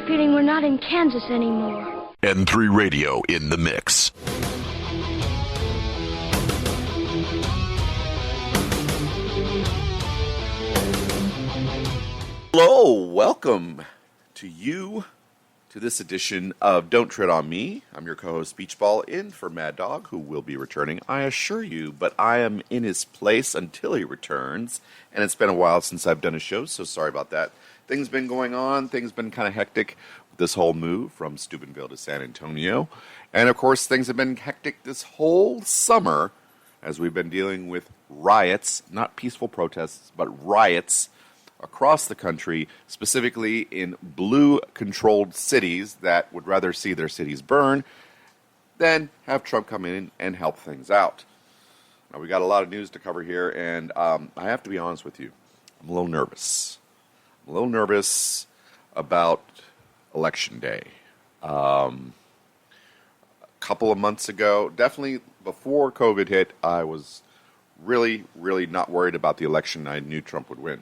a feeling we're not in Kansas anymore. N3 Radio in the mix. Hello, welcome to this edition of Don't Tread on Me. I'm your co-host Beachball, in for Mad Dog, who will be returning, I assure you, but I am in his place until he returns, and it's been a while since I've done a show, so sorry about that. Things been going on, things been kind of hectic with this whole move from Steubenville to San Antonio, and of course things have been hectic this whole summer as we've been dealing with riots, not peaceful protests, but riots across the country, specifically in blue-controlled cities that would rather see their cities burn than have Trump come in and help things out. Now, we got a lot of news to cover here, and I have to be honest with you. I'm a little nervous. I'm a little nervous about Election Day. A couple of months ago, definitely before COVID hit, I was really, really not worried about the election. I knew Trump would win.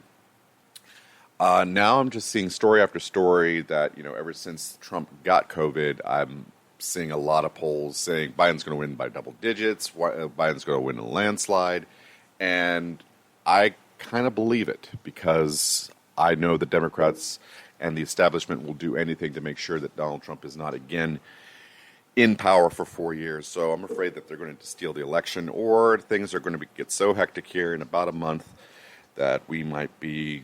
Now I'm just seeing story after story that, ever since Trump got COVID, I'm seeing a lot of polls saying Biden's going to win by double digits, Biden's going to win in a landslide, and I kind of believe it because I know the Democrats and the establishment will do anything to make sure that Donald Trump is not again in power for 4 years. So I'm afraid that they're going to steal the election, or things are going to get so hectic here in about a month that we might be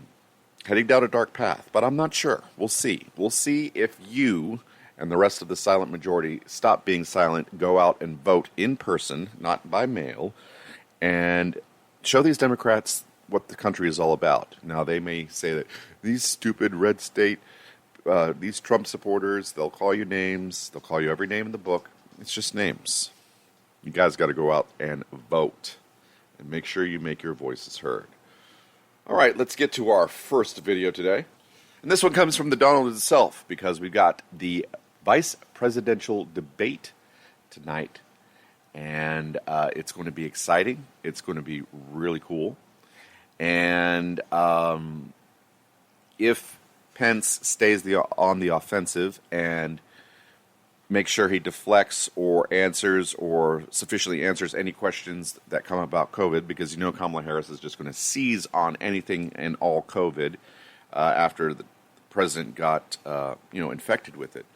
heading down a dark path, but I'm not sure. We'll see. We'll see if you and the rest of the silent majority stop being silent, go out and vote in person, not by mail, and show these Democrats what the country is all about. Now, they may say that these stupid red state, these Trump supporters, they'll call you names, they'll call you every name in the book. It's just names. You guys got to go out and vote and make sure you make your voices heard. All right, let's get to our first video today. And this one comes from the Donald itself, because we've got the vice presidential debate tonight. And it's going to be exciting. It's going to be really cool. And if Pence stays on the offensive and make sure he deflects or answers or sufficiently answers any questions that come about COVID, because Kamala Harris is just going to seize on anything and all COVID after the president got infected with it.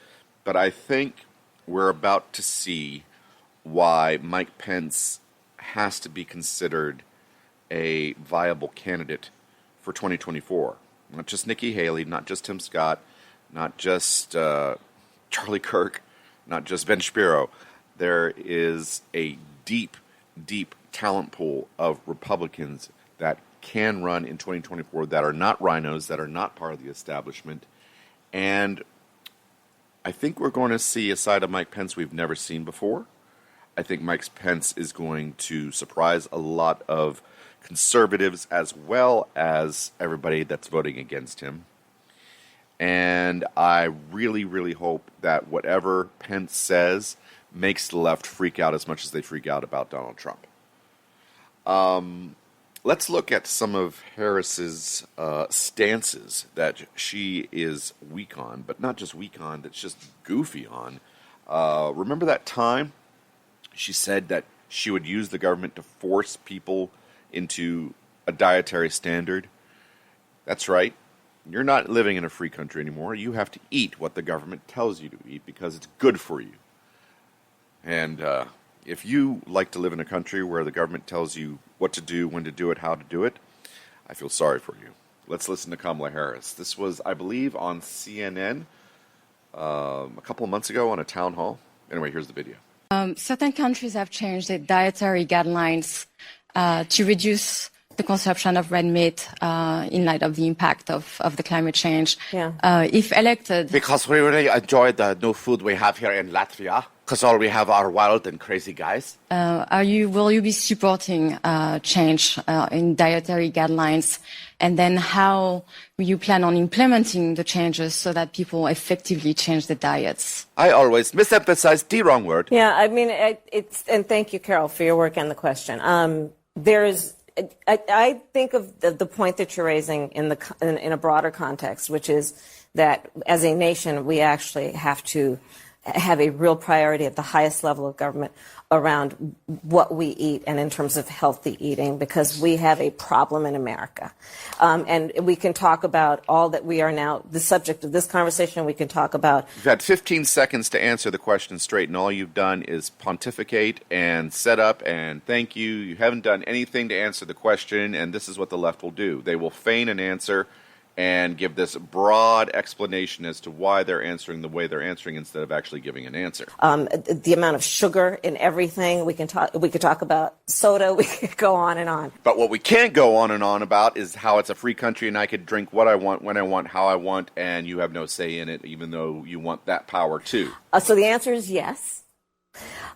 But I think we're about to see why Mike Pence has to be considered a viable candidate for 2024. Not just Nikki Haley, not just Tim Scott, not just Charlie Kirk, not just Ben Shapiro. There is a deep, deep talent pool of Republicans that can run in 2024 that are not rhinos, that are not part of the establishment. And I think we're going to see a side of Mike Pence we've never seen before. I think Mike Pence is going to surprise a lot of conservatives as well as everybody that's voting against him. And I really, really hope that whatever Pence says makes the left freak out as much as they freak out about Donald Trump. Let's look at some of Harris's stances that she is weak on, but not just weak on, that's just goofy on. Remember that time she said that she would use the government to force people into a dietary standard? That's right. You're not living in a free country anymore. You have to eat what the government tells you to eat because it's good for you. And if you like to live in a country where the government tells you what to do, when to do it, how to do it, I feel sorry for you. Let's listen to Kamala Harris. This was, I believe, on CNN a couple of months ago on a town hall. Anyway, here's the video. Certain countries have changed their dietary guidelines to reduce the consumption of red meat in light of the impact of the climate change. Yeah. If elected... Because we really enjoy the new food we have here in Latvia, because all we have are wild and crazy guys. Will you be supporting change in dietary guidelines? And then how will you plan on implementing the changes so that people effectively change their diets? I always misemphasize the wrong word. Yeah, I mean, and thank you, Carol, for your work on the question. I think of the point that you're raising in a broader context, which is that as a nation, we actually have to have a real priority at the highest level of government around what we eat and in terms of healthy eating, because we have a problem in America. And we can talk about all that we are now, the subject of this conversation, we can talk about. You've had 15 seconds to answer the question straight, and all you've done is pontificate and set up and thank you. You haven't done anything to answer the question, and this is what the left will do. They will feign an answer and give this broad explanation as to why they're answering the way they're answering instead of actually giving an answer. The amount of sugar in everything. We could talk about soda. We could go on and on. But what we can't go on and on about is how it's a free country and I could drink what I want, when I want, how I want, and you have no say in it, even though you want that power too. So the answer is yes.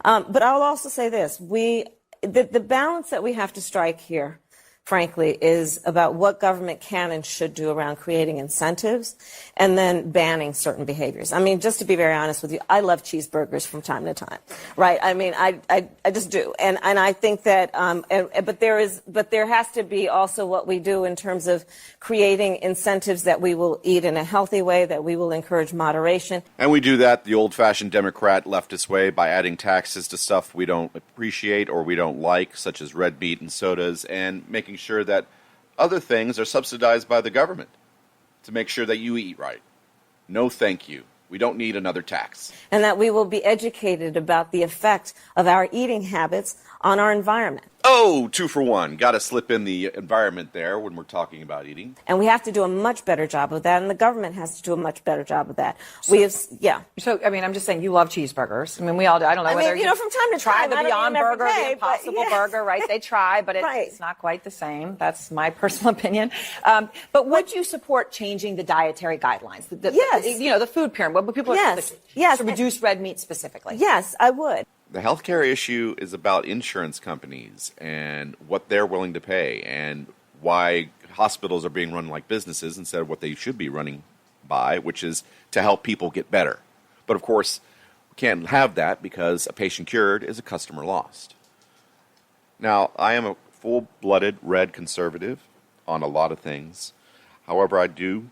But I'll also say this. The balance that we have to strike here, frankly, is about what government can and should do around creating incentives and then banning certain behaviors. I mean, just to be very honest with you, I love cheeseburgers from time to time, right? I mean, I just do. And I think that, but there has to be also what we do in terms of creating incentives that we will eat in a healthy way, that we will encourage moderation. And we do that the old-fashioned Democrat leftist way by adding taxes to stuff we don't appreciate or we don't like, such as red meat and sodas, and making sure that other things are subsidized by the government to make sure that you eat right. No thank you. We don't need another tax. And that we will be educated about the effect of our eating habits on our environment. Oh, 2 for 1. Got to slip in the environment there when we're talking about eating. And we have to do a much better job of that, and the government has to do a much better job of that. So, I mean, I'm just saying, you love cheeseburgers. I mean, we all do. I don't know whether you know, from time to try time, the Beyond Burger, the Impossible yes. Burger, right? They try, but it's not quite the same. That's my personal opinion. But would you support changing the dietary guidelines? Yes. You know, the food pyramid. What people yes. to reduce red meat specifically. Yes, I would. The healthcare issue is about insurance companies and what they're willing to pay and why hospitals are being run like businesses instead of what they should be running by, which is to help people get better. But of course, we can't have that because a patient cured is a customer lost. Now, I am a full-blooded red conservative on a lot of things. However, I do,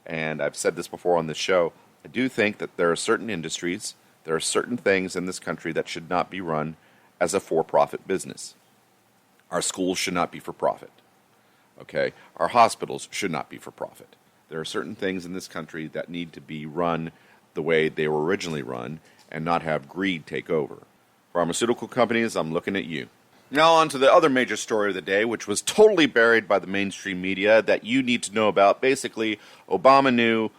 and I've said this before on this show, I do think that there are certain industries, there are certain things in this country that should not be run as a for-profit business. Our schools should not be for profit. Okay? Our hospitals should not be for profit. There are certain things in this country that need to be run the way they were originally run and not have greed take over. Pharmaceutical companies, I'm looking at you. Now on to the other major story of the day, which was totally buried by the mainstream media that you need to know about. Basically, Obama knew,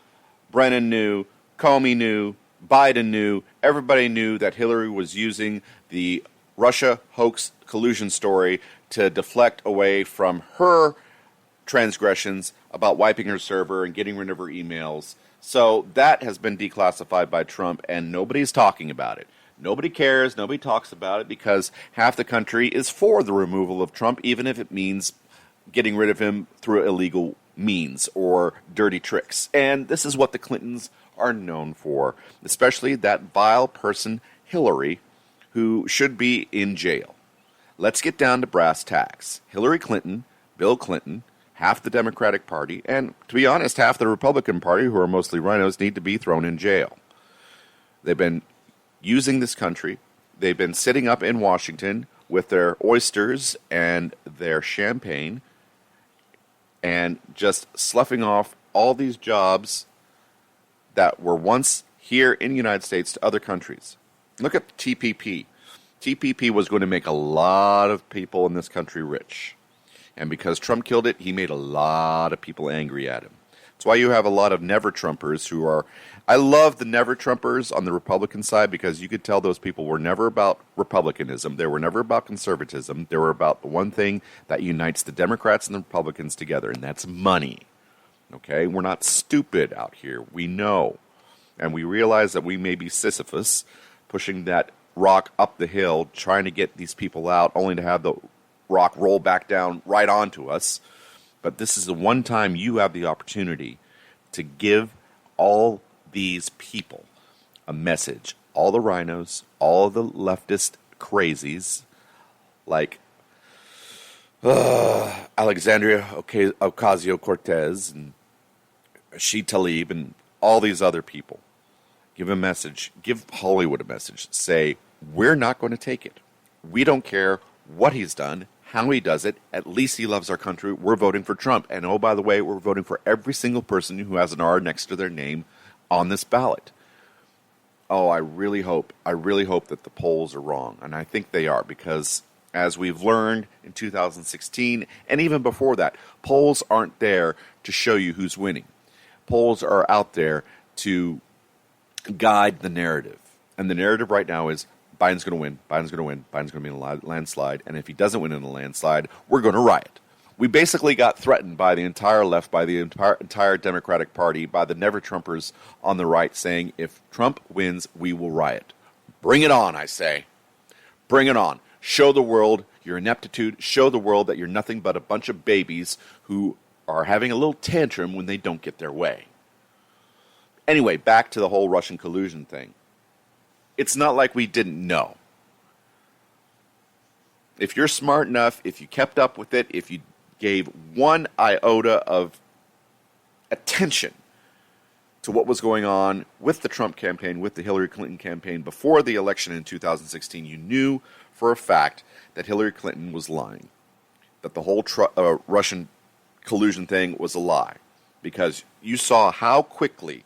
Brennan knew, Comey knew, Biden knew, everybody knew that Hillary was using the Russia hoax collusion story to deflect away from her transgressions about wiping her server and getting rid of her emails. So that has been declassified by Trump, and nobody's talking about it. Nobody cares, nobody talks about it, because half the country is for the removal of Trump, even if it means getting rid of him through illegal means or dirty tricks. And this is what the Clintons are known for, especially that vile person, Hillary, who should be in jail. Let's get down to brass tacks. Hillary Clinton, Bill Clinton, half the Democratic Party, and to be honest, half the Republican Party, who are mostly rhinos, need to be thrown in jail. They've been using this country. They've been sitting up in Washington with their oysters and their champagne and just sloughing off all these jobs that were once here in the United States to other countries. Look at TPP. TPP was going to make a lot of people in this country rich. And because Trump killed it, he made a lot of people angry at him. That's why you have a lot of never-Trumpers who are... I love the never-Trumpers on the Republican side because you could tell those people were never about Republicanism. They were never about conservatism. They were about the one thing that unites the Democrats and the Republicans together, and that's money. Okay? We're not stupid out here. We know. And we realize that we may be Sisyphus, pushing that rock up the hill, trying to get these people out, only to have the rock roll back down right onto us. But this is the one time you have the opportunity to give all these people a message. All the rhinos, all the leftist crazies, like Alexandria Ocasio-Cortez and Rashid Tlaib and all these other people. Give a message. Give Hollywood a message. Say, we're not going to take it. We don't care what he's done, how he does it. At least he loves our country. We're voting for Trump. And oh, by the way, we're voting for every single person who has an R next to their name on this ballot. Oh, I really hope that the polls are wrong. And I think they are, because as we've learned in 2016, and even before that, polls aren't there to show you who's winning. Polls are out there to guide the narrative. And the narrative right now is Biden's going to win, Biden's going to win, Biden's going to be in a landslide. And if he doesn't win in a landslide, we're going to riot. We basically got threatened by the entire left, by the entire Democratic Party, by the never-Trumpers on the right, saying, if Trump wins, we will riot. Bring it on, I say. Bring it on. Show the world your ineptitude. Show the world that you're nothing but a bunch of babies who are having a little tantrum when they don't get their way. Anyway, back to the whole Russian collusion thing. It's not like we didn't know. If you're smart enough, if you kept up with it, if you gave one iota of attention to what was going on with the Trump campaign, with the Hillary Clinton campaign before the election in 2016, you knew for a fact that Hillary Clinton was lying, that the whole Russian collusion thing was a lie, because you saw how quickly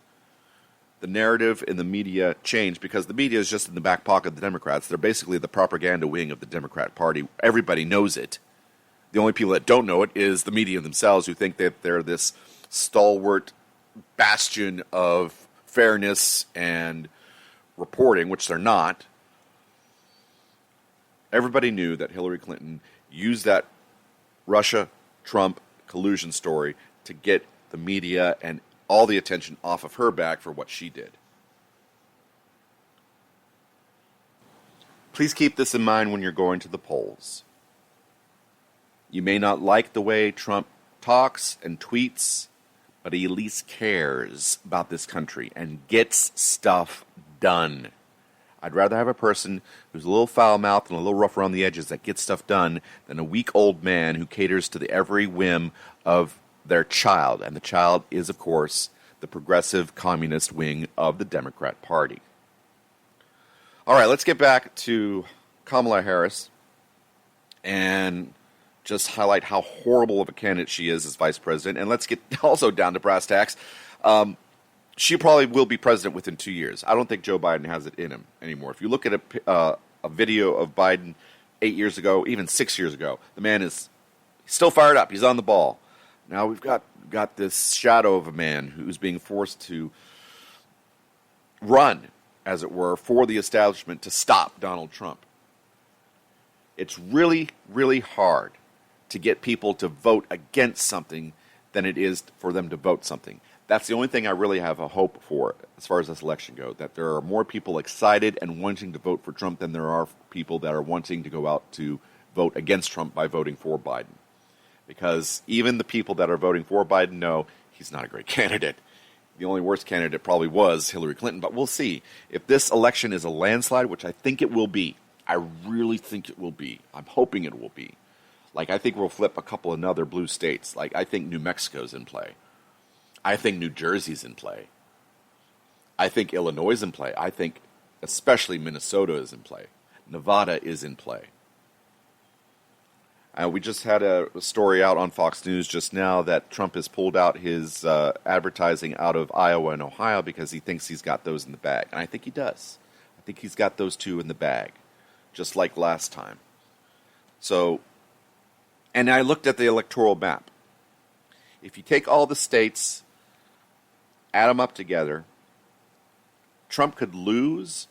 the narrative in the media changed, because the media is just in the back pocket of the Democrats. They're basically the propaganda wing of the Democrat Party. Everybody knows it. The only people that don't know it is the media themselves, who think that they're this stalwart bastion of fairness and reporting, which they're not. Everybody knew that Hillary Clinton used that Russia-Trump collusion story to get the media and all the attention off of her back for what she did. Please keep this in mind when you're going to the polls. You may not like the way Trump talks and tweets, but he at least cares about this country and gets stuff done. I'd rather have a person who's a little foul-mouthed and a little rough around the edges that gets stuff done than a weak old man who caters to the every whim of their child. And the child is, of course, the progressive communist wing of the Democrat Party. All right, let's get back to Kamala Harris and just highlight how horrible of a candidate she is as vice president. And let's get also down to brass tacks. She probably will be president within 2 years. I don't think Joe Biden has it in him anymore. If you look at a video of Biden 8 years ago, even 6 years ago, the man is still fired up. He's on the ball. Now we've got this shadow of a man who's being forced to run, as it were, for the establishment to stop Donald Trump. It's really, really hard to get people to vote against something than it is for them to vote something. That's the only thing I really have a hope for as far as this election goes, that there are more people excited and wanting to vote for Trump than there are people that are wanting to go out to vote against Trump by voting for Biden. Because even the people that are voting for Biden know he's not a great candidate. The only worst candidate probably was Hillary Clinton, but we'll see. If this election is a landslide, which I think it will be, I really think it will be. I'm hoping it will be. Like, I think we'll flip a couple of other blue states. Like, I think New Mexico's in play. I think New Jersey's in play. I think Illinois is in play. I think especially Minnesota is in play. Nevada is in play. We just had a story out on Fox News just now that Trump has pulled out his advertising out of Iowa and Ohio because he thinks he's got those in the bag. And I think he does. I think he's got those two in the bag, just like last time. So, and I looked at the electoral map. If you take all the states, add them up together, Trump could lose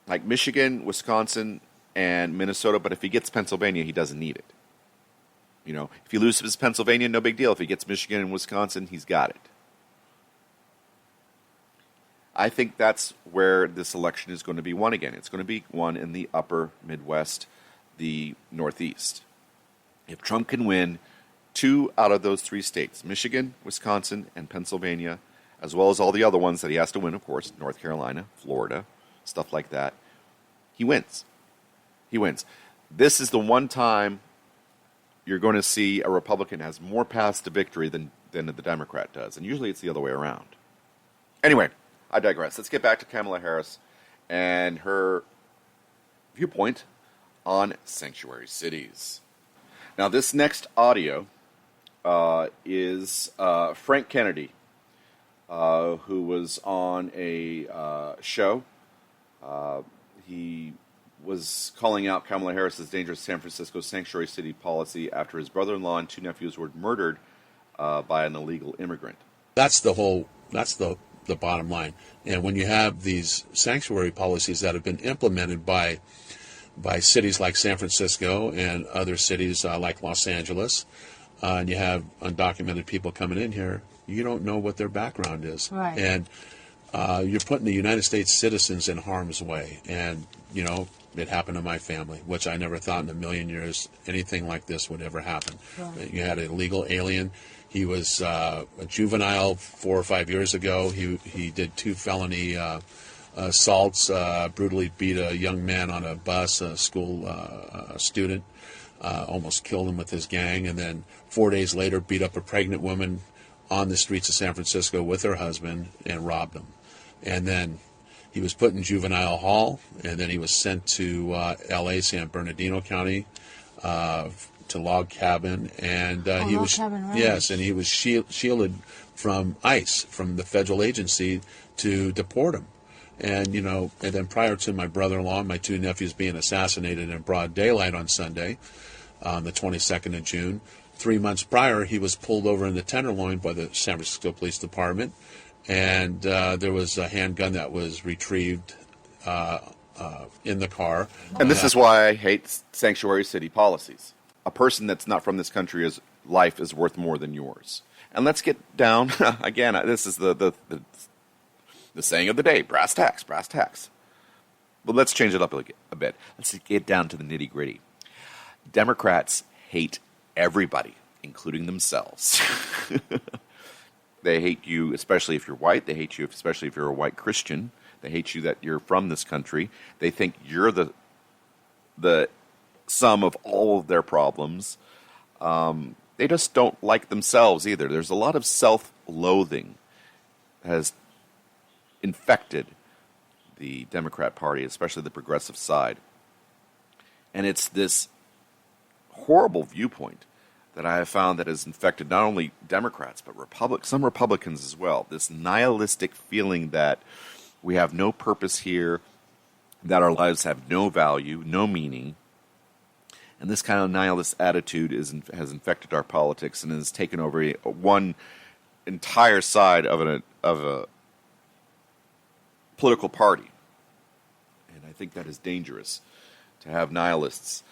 like Michigan, Wisconsin, and Minnesota, but if he gets Pennsylvania, he doesn't need it. You know, if he loses Pennsylvania, no big deal. If he gets Michigan and Wisconsin, he's got it. I think that's where this election is going to be won again. It's going to be won in the upper Midwest, the Northeast. If Trump can win 2 out of those 3 states, Michigan, Wisconsin, and Pennsylvania, as well as all the other ones that he has to win, of course, North Carolina, Florida, stuff like that, he wins. He wins. This is the one time you're going to see a Republican has more paths to victory than the Democrat does. And usually it's the other way around. Anyway, I digress. Let's get back to Kamala Harris and her viewpoint on sanctuary cities. Now, this next audio is Frank Kennedy, who was on a show. He was calling out Kamala Harris's dangerous San Francisco sanctuary city policy after his brother-in-law and 2 nephews were murdered by an illegal immigrant. That's the bottom line. And when you have these sanctuary policies that have been implemented by cities like San Francisco and other cities like Los Angeles, and you have undocumented people coming in here, you don't know what their background is. Right. And you're putting the United States citizens in harm's way. And, you know, it happened to my family, which I never thought in a million years anything like this would ever happen. Right. You had an illegal alien. He was a juvenile 4 or 5 years ago. He did 2 felony assaults, brutally beat a young man on a bus, a school student, almost killed him with his gang, and then 4 days later beat up a pregnant woman on the streets of San Francisco with her husband and robbed him. And then he was put in juvenile hall, and then he was sent to L.A., San Bernardino County, to log cabin, and he was cabin, right. Yes, and he was shielded from ICE, from the federal agency, to deport him. And you know, and then prior to my brother-in-law and my 2 nephews being assassinated in broad daylight on Sunday, the 22nd of June, 3 months prior, he was pulled over in the Tenderloin by the San Francisco Police Department, and there was a handgun that was retrieved in the car. And this is why I hate sanctuary city policies. A person that's not from this country's life is worth more than yours. And let's get down, again, this is the saying of the day, brass tacks, brass tacks. But let's change it up a bit. Let's get down to the nitty-gritty. Democrats hate everybody, including themselves. They hate you, especially if you're white. They hate you, especially if you're a white Christian. They hate you that you're from this country. They think you're the sum of all of their problems. They just don't like themselves either. There's a lot of self-loathing that has infected the Democrat Party, especially the progressive side. And it's this horrible viewpoint that I have found that has infected not only Democrats, but some Republicans as well. This nihilistic feeling that we have no purpose here, that our lives have no value, no meaning. And this kind of nihilist attitude has infected our politics and has taken over one entire side of a political party. And I think that is dangerous, to have nihilists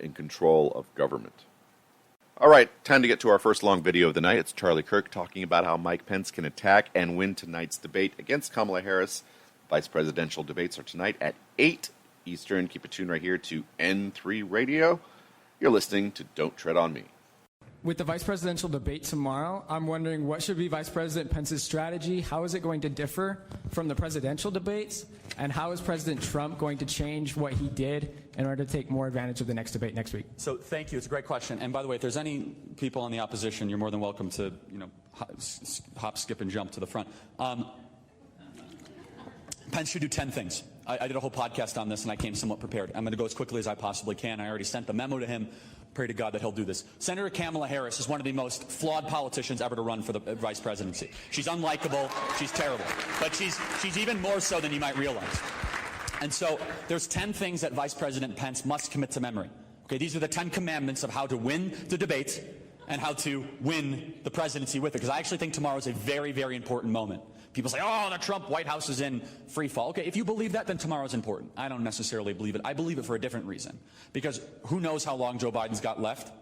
in control of government. All right, time to get to our first long video of the night. It's Charlie Kirk talking about how Mike Pence can attack and win tonight's debate against Kamala Harris. Vice presidential debates are tonight at 8 Eastern. Keep it tuned right here to N3 Radio. You're listening to Don't Tread on Me. With the vice presidential debate tomorrow, I'm wondering what should be Vice President Pence's strategy? How is it going to differ from the presidential debates? And how is President Trump going to change what he did in order to take more advantage of the next debate next week? So thank you. It's a great question. And by the way, if there's any people in the opposition, you're more than welcome to, hop, skip, and jump to the front. Pence should do 10 things. I did a whole podcast on this, and I came somewhat prepared. I'm going to go as quickly as I possibly can. I already sent the memo to him. Pray to God that he'll do this. Senator Kamala Harris is one of the most flawed politicians ever to run for the vice presidency. She's unlikable. She's terrible. But she's even more so than you might realize. And so there's 10 things that Vice President Pence must commit to memory. Okay, these are the 10 commandments of how to win the debate and how to win the presidency with it. Because I actually think tomorrow is a very, very important moment. People say, oh, the Trump White House is in free fall. Okay, if you believe that, then tomorrow's important. I don't necessarily believe it. I believe it for a different reason. Because who knows how long Joe Biden's got left?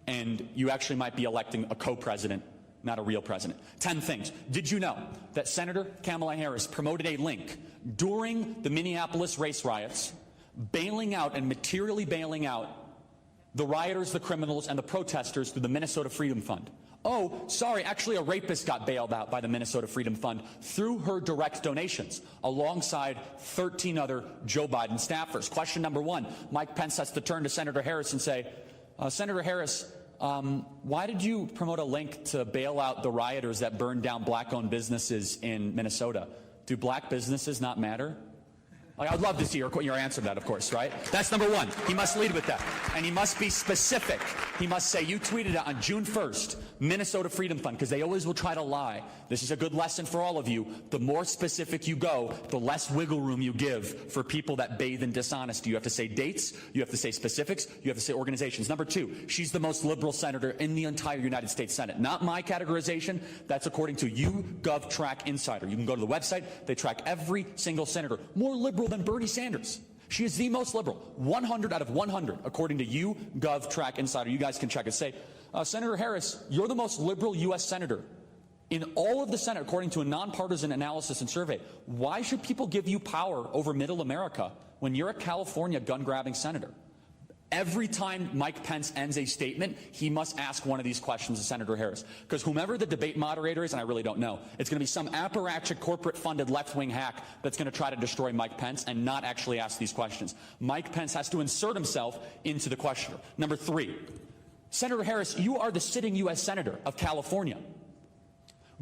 And you actually might be electing a co-president, not a real president. 10 things. Did you know that Senator Kamala Harris promoted a link during the Minneapolis race riots, bailing out and materially bailing out the rioters, the criminals, and the protesters through the Minnesota Freedom Fund? Oh, sorry, actually a rapist got bailed out by the Minnesota Freedom Fund through her direct donations, alongside 13 other Joe Biden staffers. Question number one, Mike Pence has to turn to Senator Harris and say, Senator Harris, why did you promote a link to bail out the rioters that burned down black-owned businesses in Minnesota? Do black businesses not matter? Like, I'd love to see your answer to that, of course, right? That's number one. He must lead with that. And he must be specific. He must say, you tweeted it on June 1st, Minnesota Freedom Fund, because they always will try to lie. This is a good lesson for all of you. The more specific you go, the less wiggle room you give for people that bathe in dishonesty. You have to say dates. You have to say specifics. You have to say organizations. Number two, she's the most liberal senator in the entire United States Senate. Not my categorization. That's according to YouGov Track Insider. You can go to the website. They track every single senator. More liberal than Bernie Sanders. She is the most liberal. 100 out of 100, according to YouGov Track Insider. You guys can check it. Say, Senator Harris, you're the most liberal U.S. senator in all of the Senate, according to a nonpartisan analysis and survey. Why should people give you power over middle America when you're a California gun-grabbing senator? Every time Mike Pence ends a statement, he must ask one of these questions to Senator Harris. Because whomever the debate moderator is, and I really don't know, it's going to be some apparatchik corporate-funded left-wing hack that's going to try to destroy Mike Pence and not actually ask these questions. Mike Pence has to insert himself into the questioner. Number three, Senator Harris, you are the sitting U.S. Senator of California.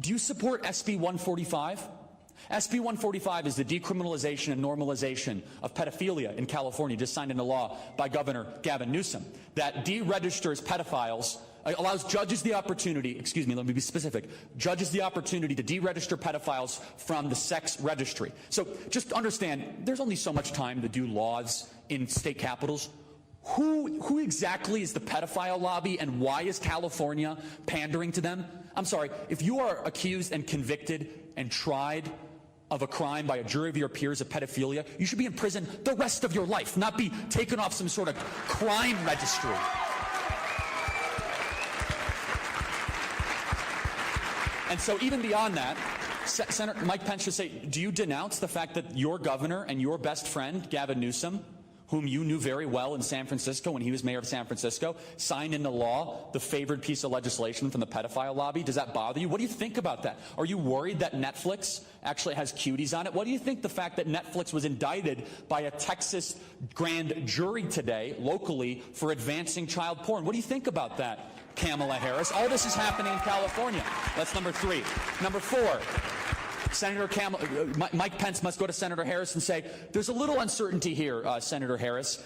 Do you support SB 145? SB 145 is the decriminalization and normalization of pedophilia in California, just signed into law by Governor Gavin Newsom, that deregisters pedophiles, allows judges the opportunity, excuse me, let me be specific, judges the opportunity to deregister pedophiles from the sex registry. So just understand, there's only so much time to do laws in state capitals. Who exactly is the pedophile lobby, and why is California pandering to them? I'm sorry, if you are accused and convicted and tried of a crime by a jury of your peers of pedophilia, you should be in prison the rest of your life, not be taken off some sort of crime registry. And so even beyond that, Senator Mike Pence should say, do you denounce the fact that your governor and your best friend, Gavin Newsom, whom you knew very well in San Francisco when he was mayor of San Francisco, signed into law the favored piece of legislation from the pedophile lobby? Does that bother you? What do you think about that? Are you worried that Netflix actually has cuties on it? What do you think the fact that Netflix was indicted by a Texas grand jury today, locally, for advancing child porn? What do you think about that, Kamala Harris? All this is happening in California. That's number three. Number four. Mike Pence must go to Senator Harris and say, there's a little uncertainty here, Senator Harris.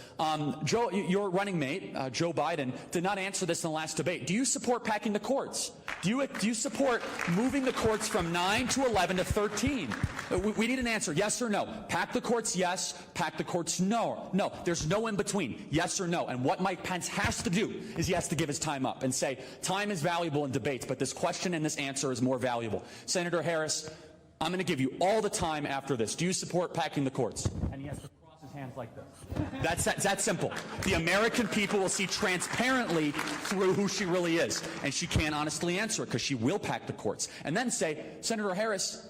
Your running mate, Joe Biden, did not answer this in the last debate. Do you support packing the courts? Do you support moving the courts from 9 to 11 to 13? We need an answer, yes or no. Pack the courts, yes. Pack the courts, no. No, there's no in between, yes or no. And what Mike Pence has to do is he has to give his time up and say, time is valuable in debates, but this question and this answer is more valuable. Senator Harris, I'm going to give you all the time after this. Do you support packing the courts? And he has to cross his hands like this. That's that simple. The American people will see transparently through who she really is. And she can't honestly answer it because she will pack the courts. And then say, Senator Harris,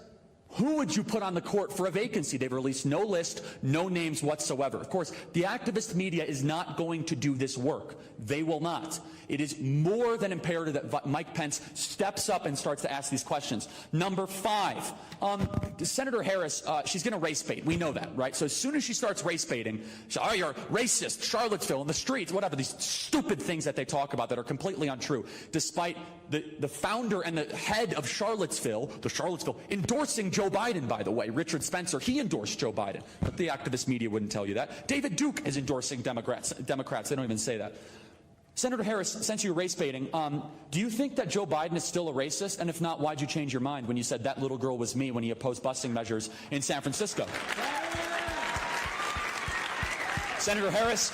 who would you put on the court for a vacancy? They've released no list, no names whatsoever. Of course, the activist media is not going to do this work. They will not. It is more than imperative that Mike Pence steps up and starts to ask these questions. Number five, Senator Harris, she's going to race bait. We know that, right? So as soon as she starts race baiting, you're racist, Charlottesville, in the streets, whatever, these stupid things that they talk about that are completely untrue, despite the founder and the head of Charlottesville, endorsing Joe Biden, by the way, Richard Spencer, he endorsed Joe Biden. But the activist media wouldn't tell you that. David Duke is endorsing Democrats. They don't even say that. Senator Harris, since you're race baiting, do you think that Joe Biden is still a racist? And if not, why'd you change your mind when you said that little girl was me when he opposed busing measures in San Francisco? Senator Harris,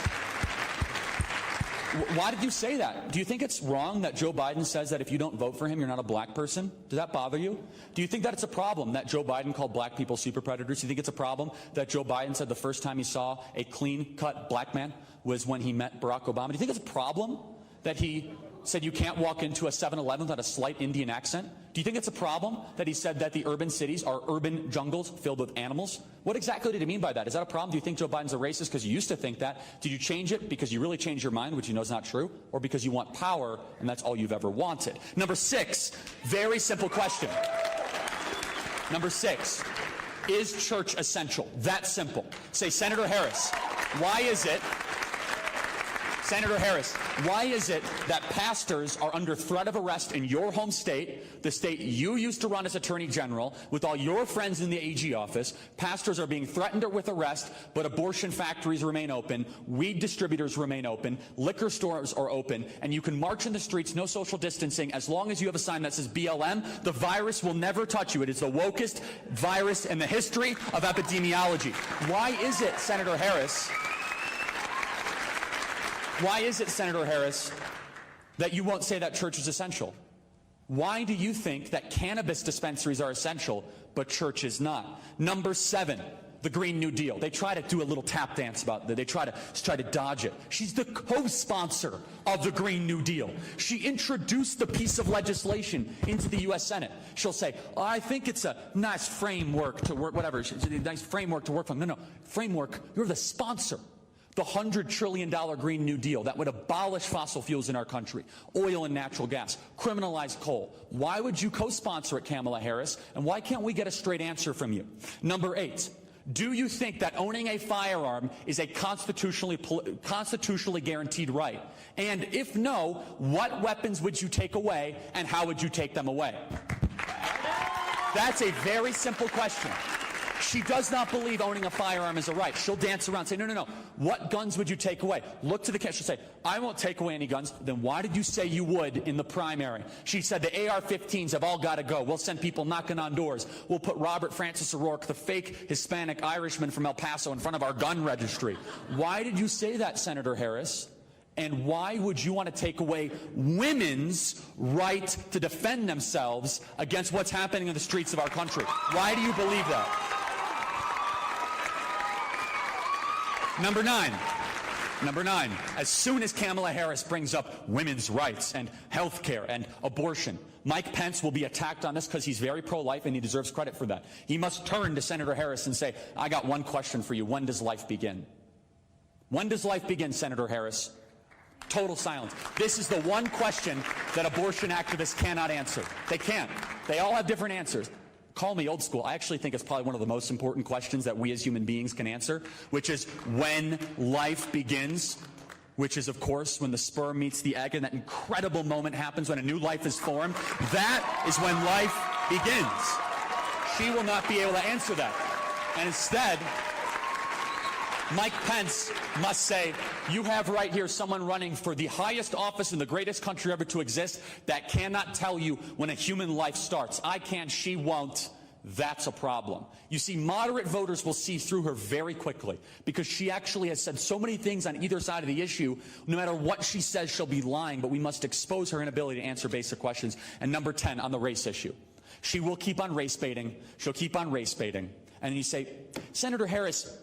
why did you say that? Do you think it's wrong that Joe Biden says that if you don't vote for him, you're not a black person? Does that bother you? Do you think that it's a problem that Joe Biden called black people super predators? Do you think it's a problem that Joe Biden said the first time he saw a clean-cut black man was when he met Barack Obama? Do you think it's a problem that he said you can't walk into a 7-Eleven without a slight Indian accent? Do you think it's a problem that he said that the urban cities are urban jungles filled with animals? What exactly did he mean by that? Is that a problem? Do you think Joe Biden's a racist because you used to think that? Did you change it because you really changed your mind, which you know is not true? Or because you want power and that's all you've ever wanted? Number six, very simple question. Number six, is church essential? That simple. Say, Senator Harris, why is it Senator Harris, why is it that pastors are under threat of arrest in your home state, the state you used to run as Attorney General, with all your friends in the AG office? Pastors are being threatened with arrest, but abortion factories remain open, weed distributors remain open, liquor stores are open, and you can march in the streets, no social distancing, as long as you have a sign that says BLM. The virus will never touch you. It is the wokest virus in the history of epidemiology. Why is it, Senator Harris, that you won't say that church is essential? Why do you think that cannabis dispensaries are essential, but church is not? Number 7, the Green New Deal. They try to do a little tap dance about it. They try to dodge it. She's the co-sponsor of the Green New Deal. She introduced the piece of legislation into the U.S. Senate. She'll say, oh, I think it's a nice framework to work, whatever. It's a nice framework to work from. No, framework. You're the sponsor. The $100 trillion Green New Deal that would abolish fossil fuels in our country, oil and natural gas, criminalize coal. Why would you co-sponsor it, Kamala Harris? And why can't we get a straight answer from you? Number 8, do you think that owning a firearm is a constitutionally guaranteed right? And if no, what weapons would you take away and how would you take them away? That's a very simple question. She does not believe owning a firearm is a right. She'll dance around and say, no. What guns would you take away? Look to the camera. She'll say, I won't take away any guns. Then why did you say you would in the primary? She said the AR-15s have all got to go. We'll send people knocking on doors. We'll put Robert Francis O'Rourke, the fake Hispanic Irishman from El Paso, in front of our gun registry. Why did you say that, Senator Harris? And why would you want to take away women's right to defend themselves against what's happening in the streets of our country? Why do you believe that? Number 9, as soon as Kamala Harris brings up women's rights and health care and abortion, Mike Pence will be attacked on this because he's very pro-life and he deserves credit for that. He must turn to Senator Harris and say, I got one question for you. When does life begin? When does life begin, Senator Harris? Total silence. This is the one question that abortion activists cannot answer. They can't. They all have different answers. Call me old school. I actually think it's probably one of the most important questions that we as human beings can answer, which is when life begins, which is, of course, when the sperm meets the egg and that incredible moment happens when a new life is formed. That is when life begins. She will not be able to answer that. And instead, Mike Pence must say, you have right here someone running for the highest office in the greatest country ever to exist that cannot tell you when a human life starts. I can, she won't. That's a problem. You see, moderate voters will see through her very quickly because she actually has said so many things on either side of the issue. No matter what she says, she'll be lying, but we must expose her inability to answer basic questions. And number 10, on the race issue. She will keep on race baiting. She'll keep on race baiting. And you say, Senator Harris,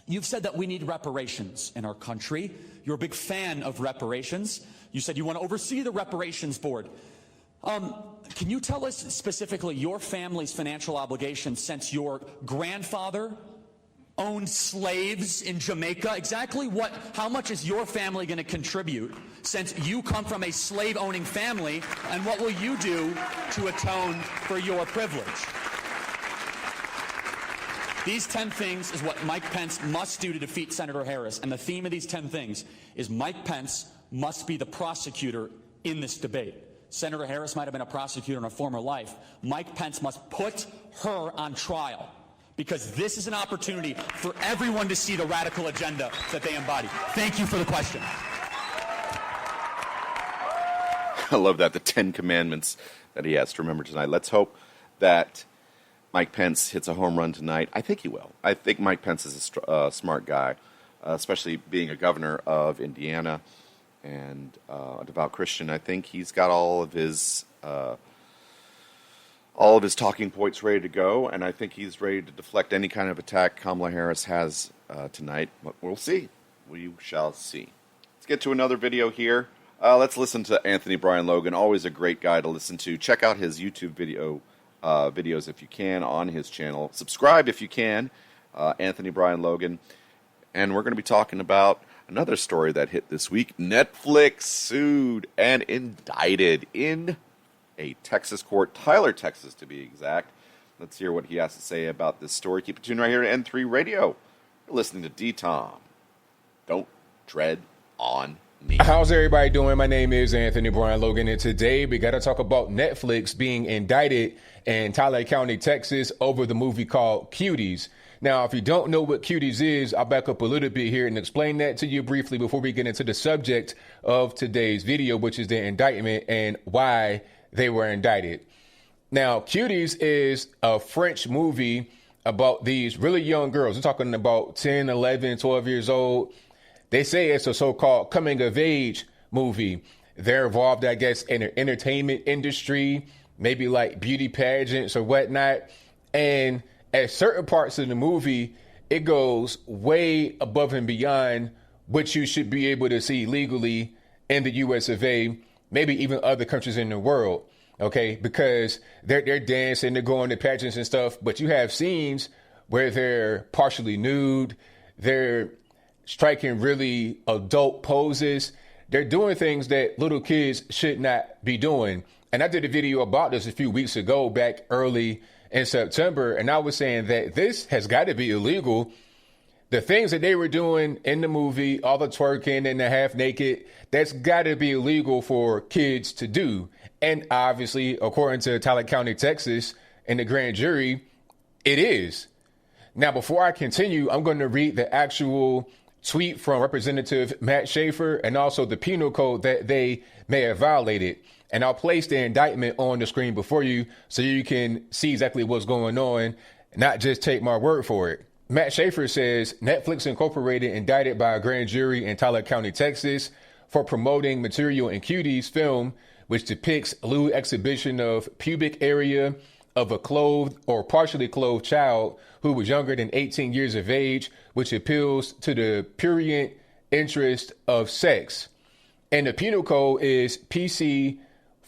you've said that we need reparations in our country. You're a big fan of reparations. You said you want to oversee the reparations board. Can you tell us specifically your family's financial obligations since your grandfather owned slaves in Jamaica? Exactly how much is your family going to contribute since you come from a slave-owning family, and what will you do to atone for your privilege? These 10 things is what Mike Pence must do to defeat Senator Harris. And the theme of these 10 things is Mike Pence must be the prosecutor in this debate. Senator Harris might have been a prosecutor in a former life. Mike Pence must put her on trial because this is an opportunity for everyone to see the radical agenda that they embody. Thank you for the question. I love that, the 10 commandments that he has to remember tonight. Let's hope that Mike Pence hits a home run tonight. I think he will. I think Mike Pence is a smart guy, especially being a governor of Indiana and a devout Christian. I think he's got all of his talking points ready to go, and I think he's ready to deflect any kind of attack Kamala Harris has tonight. But we'll see. We shall see. Let's get to another video here. Let's listen to Anthony Brian Logan. Always a great guy to listen to. Check out his YouTube videos if you can on his channel. Subscribe if you can, Anthony Brian Logan. And we're going to be talking about another story that hit this week. Netflix sued and indicted in a Texas court, Tyler, Texas to be exact. Let's hear what he has to say about this story. Keep it tuned right here to N3 Radio. You're listening to D-Tom. Don't tread on How's everybody doing? My name is Anthony Brian Logan, and today we got to talk about Netflix being indicted in Tyler County, Texas, over the movie called Cuties. Now, if you don't know what Cuties is, I'll back up a little bit here and explain that to you briefly before we get into the subject of today's video, which is the indictment and why they were indicted. Now, Cuties is a French movie about these really young girls. We're talking about 10, 11, 12 years old. They say it's a so-called coming-of-age movie. They're involved, I guess, in the entertainment industry, maybe like beauty pageants or whatnot. And at certain parts of the movie, it goes way above and beyond what you should be able to see legally in the US of A, maybe even other countries in the world, okay? Because they're dancing, they're going to pageants and stuff, but you have scenes where they're partially nude, they're striking really adult poses. They're doing things that little kids should not be doing. And I did a video about this a few weeks ago, back early in September, and I was saying that this has got to be illegal. The things that they were doing in the movie, all the twerking and the half naked, that's got to be illegal for kids to do. And obviously, according to Tyler County, Texas, and the grand jury, it is. Now, before I continue, I'm going to read the actual tweet from Representative Matt Schaefer and also the penal code that they may have violated. And I'll place the indictment on the screen before you so you can see exactly what's going on, not just take my word for it. Matt Schaefer says Netflix Incorporated indicted by a grand jury in Tyler County, Texas for promoting material in Cuties film, which depicts lewd exhibition of pubic area of a clothed or partially clothed child who was younger than 18 years of age, which appeals to the prurient interest of sex. And the penal code is PC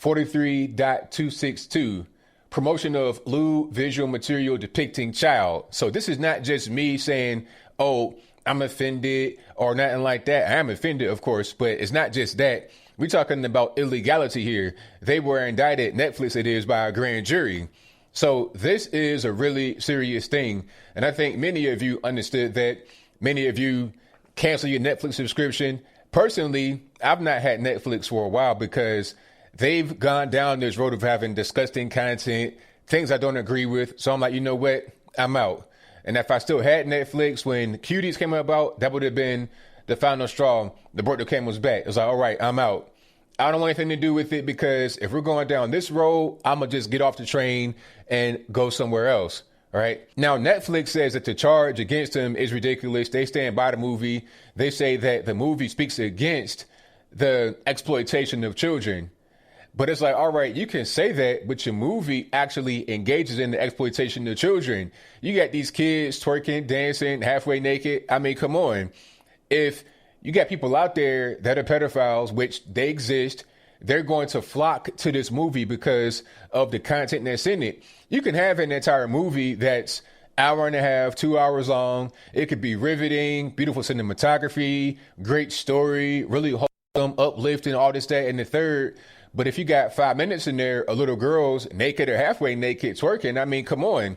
43.262, promotion of lewd visual material depicting child. So this is not just me saying, oh, I'm offended or nothing like that. I am offended, of course, but it's not just that. We're talking about illegality here. They were indicted, Netflix it is, by a grand jury. So this is a really serious thing. And I think many of you understood that. Many of you cancel your Netflix subscription. Personally, I've not had Netflix for a while because they've gone down this road of having disgusting content, things I don't agree with. So I'm like, you know what? I'm out. And if I still had Netflix when Cuties came about, that would have been the final straw. The broke the camel's back. It was like, all right, I'm out. I don't want anything to do with it because if we're going down this road, I'm going to just get off the train and go somewhere else. All right. Now, Netflix says that the charge against them is ridiculous. They stand by the movie. They say that the movie speaks against the exploitation of children. But it's like, all right, you can say that, but your movie actually engages in the exploitation of children. You got these kids twerking, dancing, halfway naked. I mean, come on. If you got people out there that are pedophiles, which they exist, they're going to flock to this movie because of the content that's in it. You can have an entire movie that's hour and a half, 2 hours long. It could be riveting, beautiful cinematography, great story, really wholesome, uplifting, all this, that, and the third. But if you got 5 minutes in there, a little girl's naked or halfway naked twerking, I mean, come on.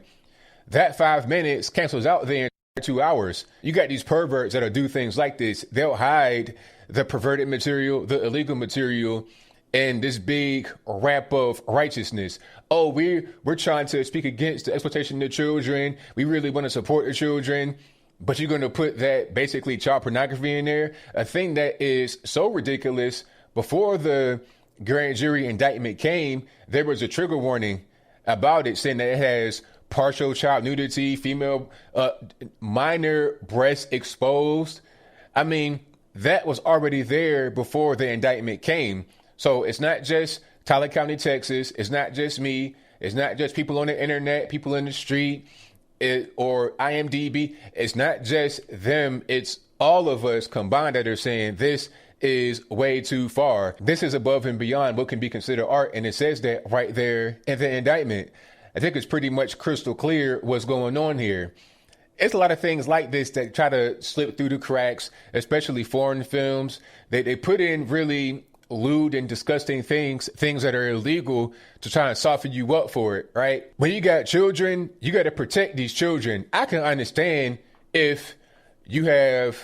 That 5 minutes cancels out the 2 hours. You got these perverts that'll do things like this. They'll hide the perverted material, the illegal material, and this big rap of righteousness. Oh, we're trying to speak against the exploitation of children. We really want to support the children. But you're going to put that basically child pornography in there, a thing that is so ridiculous. Before the grand jury indictment came, there was a trigger warning about it saying that it has partial child nudity, female minor breast exposed. I mean, that was already there before the indictment came. So it's not just Tyler County, Texas. It's not just me. It's not just people on the internet, people in the street, or IMDb. It's not just them. It's all of us combined that are saying this is way too far. This is above and beyond what can be considered art. And it says that right there in the indictment. I think it's pretty much crystal clear what's going on here. It's a lot of things like this that try to slip through the cracks, especially foreign films. They put in really lewd and disgusting things that are illegal to try and soften you up for it, right? When you got children, you got to protect these children. I can understand if you have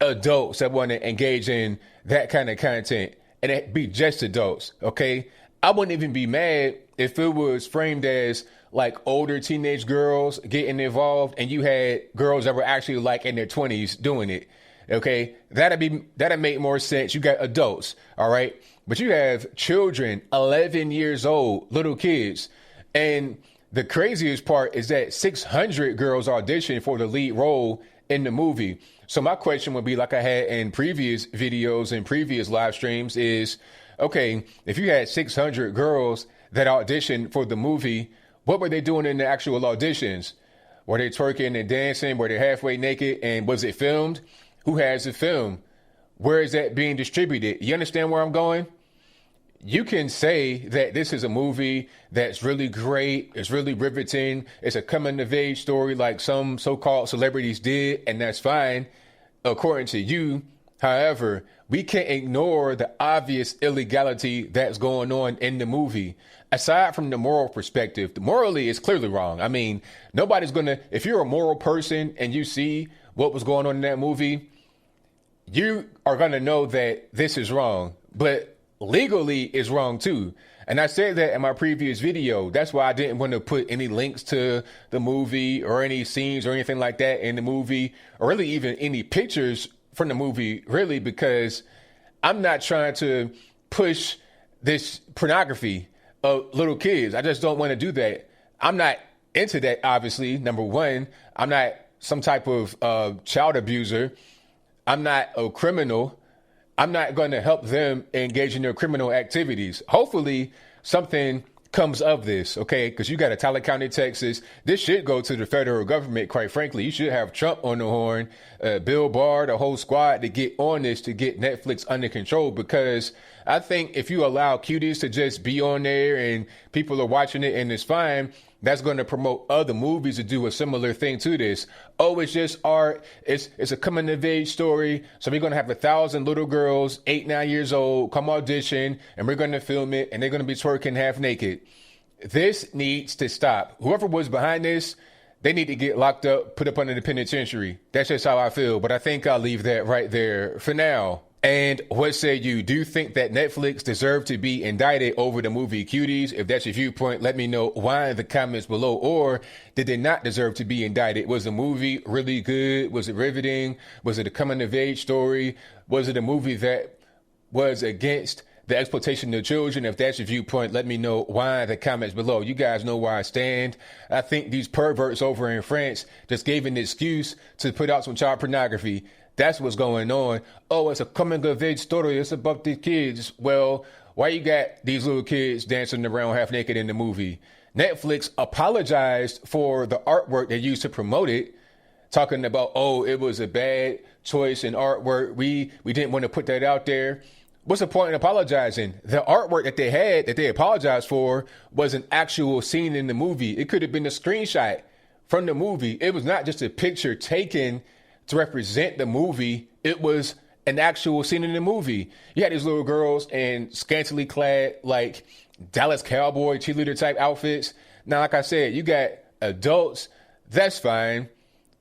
adults that want to engage in that kind of content, and it be just adults, okay? I wouldn't even be mad if it was framed as like older teenage girls getting involved and you had girls that were actually like in their 20s doing it, okay? That'd make more sense. You got adults, all right? But you have children, 11 years old, little kids. And the craziest part is that 600 girls auditioned for the lead role in the movie. So my question would be, like I had in previous videos and previous live streams, is, okay, if you had 600 girls that auditioned for the movie, what were they doing in the actual auditions? Were they twerking and dancing? Were they halfway naked? And was it filmed? Who has the film? Where is that being distributed? You understand where I'm going? You can say that this is a movie that's really great, it's really riveting, it's a coming-of-age story like some so-called celebrities did, and that's fine, according to you. However, we can't ignore the obvious illegality that's going on in the movie. Aside from the moral perspective, morally, it's clearly wrong. I mean, nobody's going to, if you're a moral person and you see what was going on in that movie, you are going to know that this is wrong. But legally is wrong too. And I said that in my previous video. That's why I didn't want to put any links to the movie or any scenes or anything like that in the movie, or really even any pictures from the movie, really, because I'm not trying to push this pornography of little kids. I just don't want to do that. I'm not into that, obviously. Number one, I'm not some type of child abuser. I'm not a criminal. I'm not going to help them engage in their criminal activities. Hopefully something comes of this, okay? Because you got a Tyler County, Texas. This should go to the federal government, quite frankly. You should have Trump on the horn, Bill Barr, the whole squad to get on this, to get Netflix under control. Because I think if you allow cuties to just be on there and people are watching it and it's fine, that's going to promote other movies to do a similar thing to this. Oh, it's just art. It's a coming of age story. So we're going to have 1,000 little girls, 8, 9 years old, come audition, and we're going to film it, and they're going to be twerking half naked. This needs to stop. Whoever was behind this, they need to get locked up, put up under the penitentiary. That's just how I feel. But I think I'll leave that right there for now. And what say you? Do you think that Netflix deserved to be indicted over the movie Cuties? If that's your viewpoint, let me know why in the comments below. Or did they not deserve to be indicted? Was the movie really good? Was it riveting? Was it a coming-of-age story? Was it a movie that was against the exploitation of children? If that's your viewpoint, let me know why in the comments below. You guys know where I stand. I think these perverts over in France just gave an excuse to put out some child pornography. That's what's going on. Oh, it's a coming-of-age story. It's about the kids. Well, why you got these little kids dancing around half naked in the movie? Netflix apologized for the artwork they used to promote it, talking about, oh, it was a bad choice in artwork. We didn't want to put that out there. What's the point in apologizing? The artwork that they had, that they apologized for, was an actual scene in the movie. It could have been a screenshot from the movie. It was not just a picture taken to represent the movie. It was an actual scene in the movie. You had these little girls in scantily clad, like Dallas Cowboy cheerleader type outfits. Now, like I said, you got adults, that's fine,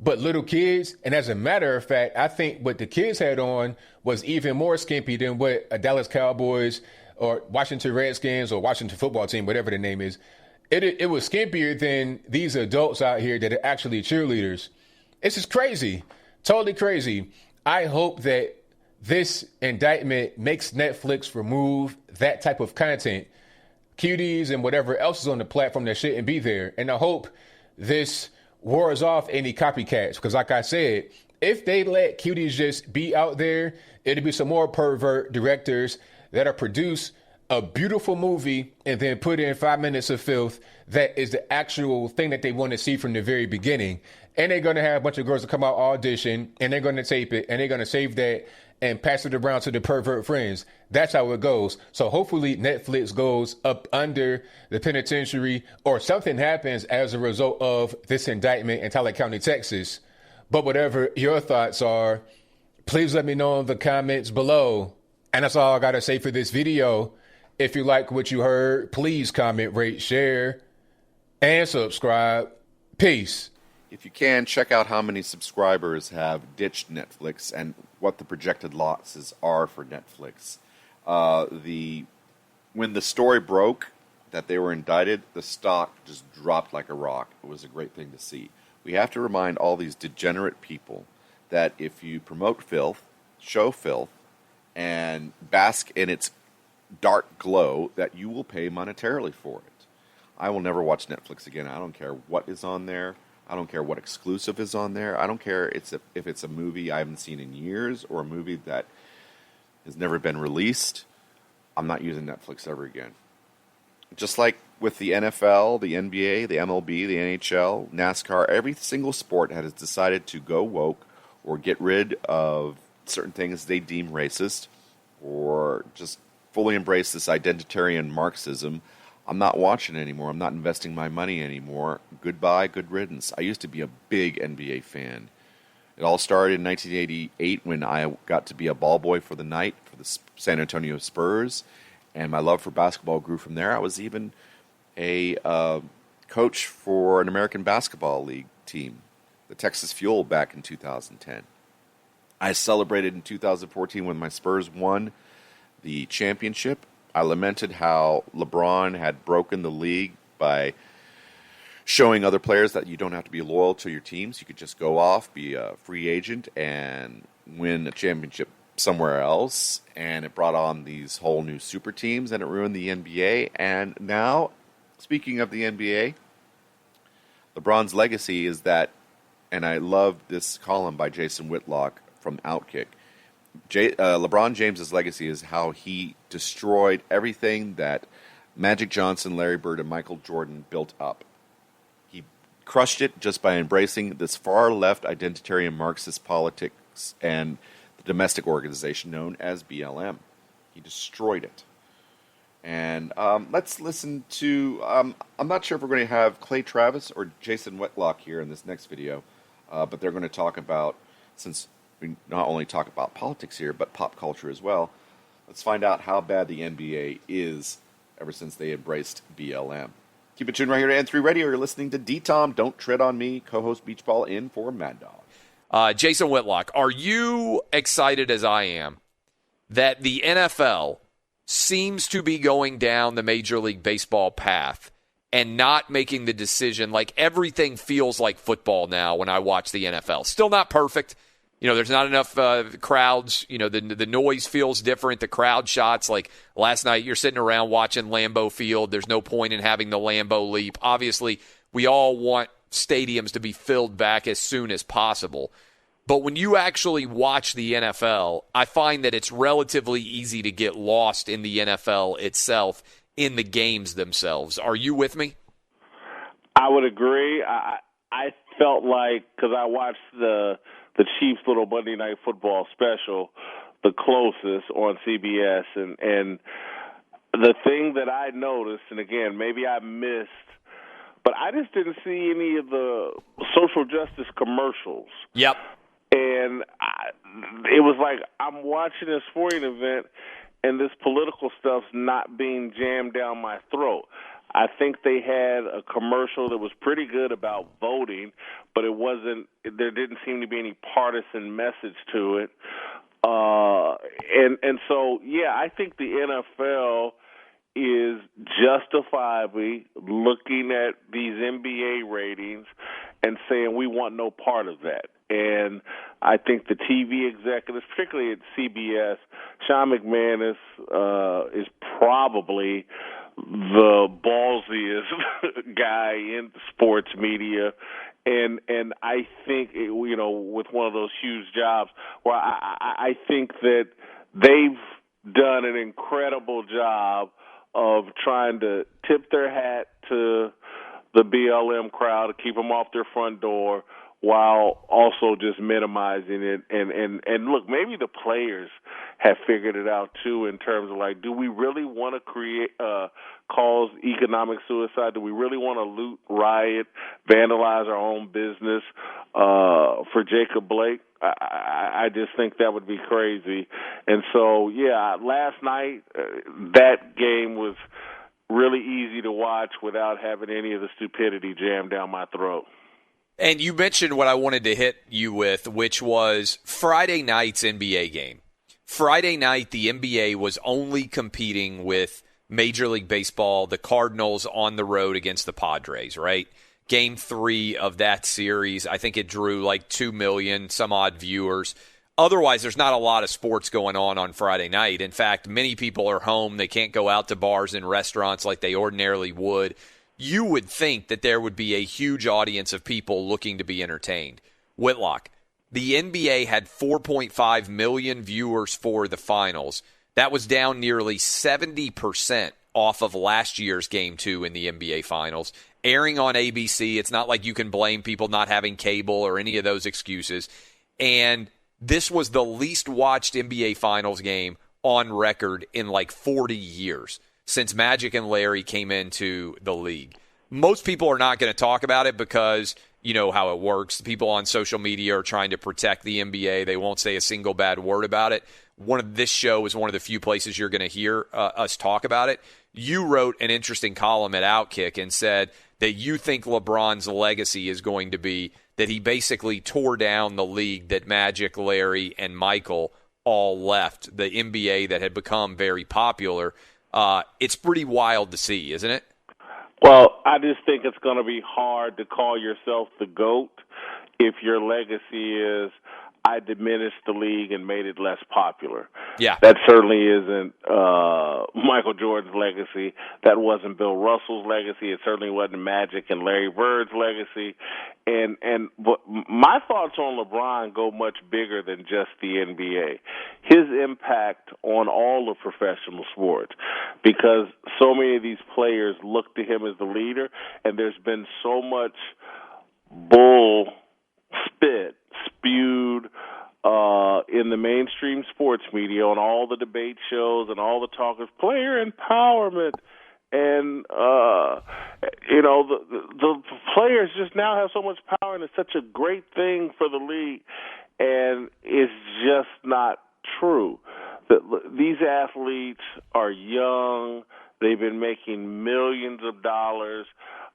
but little kids, and as a matter of fact, I think what the kids had on was even more skimpy than what a Dallas Cowboys or Washington Redskins or Washington football team, whatever the name is, it was skimpier than these adults out here that are actually cheerleaders. It's just crazy. Totally crazy. I hope that this indictment makes Netflix remove that type of content, cuties and whatever else is on the platform that shouldn't be there. And I hope this wars off any copycats, because like I said, if they let cuties just be out there, it'll be some more pervert directors that'll produce a beautiful movie and then put in 5 minutes of filth that is the actual thing that they want to see from the very beginning. And they're going to have a bunch of girls to come out audition, and they're going to tape it, and they're going to save that and pass it around to the pervert friends. That's how it goes. So hopefully Netflix goes up under the penitentiary, or something happens as a result of this indictment in Tyler County, Texas. But whatever your thoughts are, please let me know in the comments below. And that's all I got to say for this video. If you like what you heard, please comment, rate, share, and subscribe. Peace. If you can, check out how many subscribers have ditched Netflix and what the projected losses are for Netflix. When the story broke that they were indicted, the stock just dropped like a rock. It was a great thing to see. We have to remind all these degenerate people that if you promote filth, show filth, and bask in its dark glow, that you will pay monetarily for it. I will never watch Netflix again. I don't care what is on there. I don't care what exclusive is on there. I don't care if it's a movie I haven't seen in years or a movie that has never been released. I'm not using Netflix ever again. Just like with the NFL, the NBA, the MLB, the NHL, NASCAR, every single sport has decided to go woke or get rid of certain things they deem racist or just fully embrace this identitarian Marxism. I'm not watching anymore. I'm not investing my money anymore. Goodbye, good riddance. I used to be a big NBA fan. It all started in 1988 when I got to be a ball boy for the night for the San Antonio Spurs, and my love for basketball grew from there. I was even a coach for an American Basketball League team, the Texas Fuel, back in 2010. I celebrated in 2014 when my Spurs won the championship. I lamented how LeBron had broken the league by showing other players that you don't have to be loyal to your teams. You could just go off, be a free agent, and win a championship somewhere else. And it brought on these whole new super teams, and it ruined the NBA. And now, speaking of the NBA, LeBron's legacy is that, and I love this column by Jason Whitlock from Outkick, LeBron James's legacy is how he destroyed everything that Magic Johnson, Larry Bird, and Michael Jordan built up. He crushed it just by embracing this far-left identitarian Marxist politics and the domestic organization known as BLM. He destroyed it. And let's listen to, I'm not sure if we're going to have Clay Travis or Jason Whitlock here in this next video, but they're going to talk about, since we not only talk about politics here, but pop culture as well. Let's find out how bad the NBA is ever since they embraced BLM. Keep it tuned right here to N3 Radio. You're listening to D-Tom, Don't Tread on Me, co-host Beach Ball in for Mad Dog. Jason Whitlock, are you excited as I am that the NFL seems to be going down the Major League Baseball path and not making the decision? Like, everything feels like football now when I watch the NFL. Still not perfect. You know, there's not enough crowds. You know, the noise feels different. The crowd shots, like last night, you're sitting around watching Lambeau Field. There's no point in having the Lambeau Leap. Obviously, we all want stadiums to be filled back as soon as possible. But when you actually watch the NFL, I find that it's relatively easy to get lost in the NFL itself, in the games themselves. Are you with me? I would agree. I felt like, because I watched the Chiefs' little Monday Night Football special, the closest on CBS, and the thing that I noticed, and again, maybe I missed, but I just didn't see any of the social justice commercials. Yep. And it was like I'm watching a sporting event, and this political stuff's not being jammed down my throat. I think they had a commercial that was pretty good about voting, but it wasn't. There didn't seem to be any partisan message to it, and so yeah, I think the NFL is justifiably looking at these NBA ratings and saying we want no part of that. And I think the TV executives, particularly at CBS, Sean McManus is probably the ballsiest guy in sports media, and I think with one of those huge jobs, where I think that they've done an incredible job of trying to tip their hat to the BLM crowd to keep them off their front door, while also just minimizing it. And look, maybe the players have figured it out too, in terms of like, do we really want to cause economic suicide? Do we really want to loot, riot, vandalize our own business for Jacob Blake? I just think that would be crazy. And so, yeah, last night that game was really easy to watch without having any of the stupidity jammed down my throat. And you mentioned what I wanted to hit you with, which was Friday night's NBA game. Friday night, the NBA was only competing with Major League Baseball, the Cardinals on the road against the Padres, right? Game 3 of that series, I think it drew like 2 million, some odd viewers. Otherwise, there's not a lot of sports going on Friday night. In fact, many people are home. They can't go out to bars and restaurants like they ordinarily would. You would think that there would be a huge audience of people looking to be entertained. Whitlock, the NBA had 4.5 million viewers for the finals. That was down nearly 70% off of last year's Game 2 in the NBA Finals. Airing on ABC, it's not like you can blame people not having cable or any of those excuses. And this was the least watched NBA Finals game on record in like 40 years since Magic and Larry came into the league. Most people are not going to talk about it because you know how it works. People on social media are trying to protect the NBA. They won't say a single bad word about it. This show is one of the few places you're going to hear us talk about it. You wrote an interesting column at Outkick and said that you think LeBron's legacy is going to be that he basically tore down the league that Magic, Larry, and Michael all left, the NBA that had become very popular. It's pretty wild to see, isn't it? Well, I just think it's going to be hard to call yourself the GOAT if your legacy is I diminished the league and made it less popular. Yeah. That certainly isn't Michael Jordan's legacy. That wasn't Bill Russell's legacy. It certainly wasn't Magic and Larry Bird's legacy. But my thoughts on LeBron go much bigger than just the NBA. His impact on all of professional sports, because so many of these players look to him as the leader, and there's been so much bull spewed in the mainstream sports media on all the debate shows and all the talk of player empowerment. And, the players just now have so much power, and it's such a great thing for the league. And it's just not true. These athletes are young. They've been making millions of dollars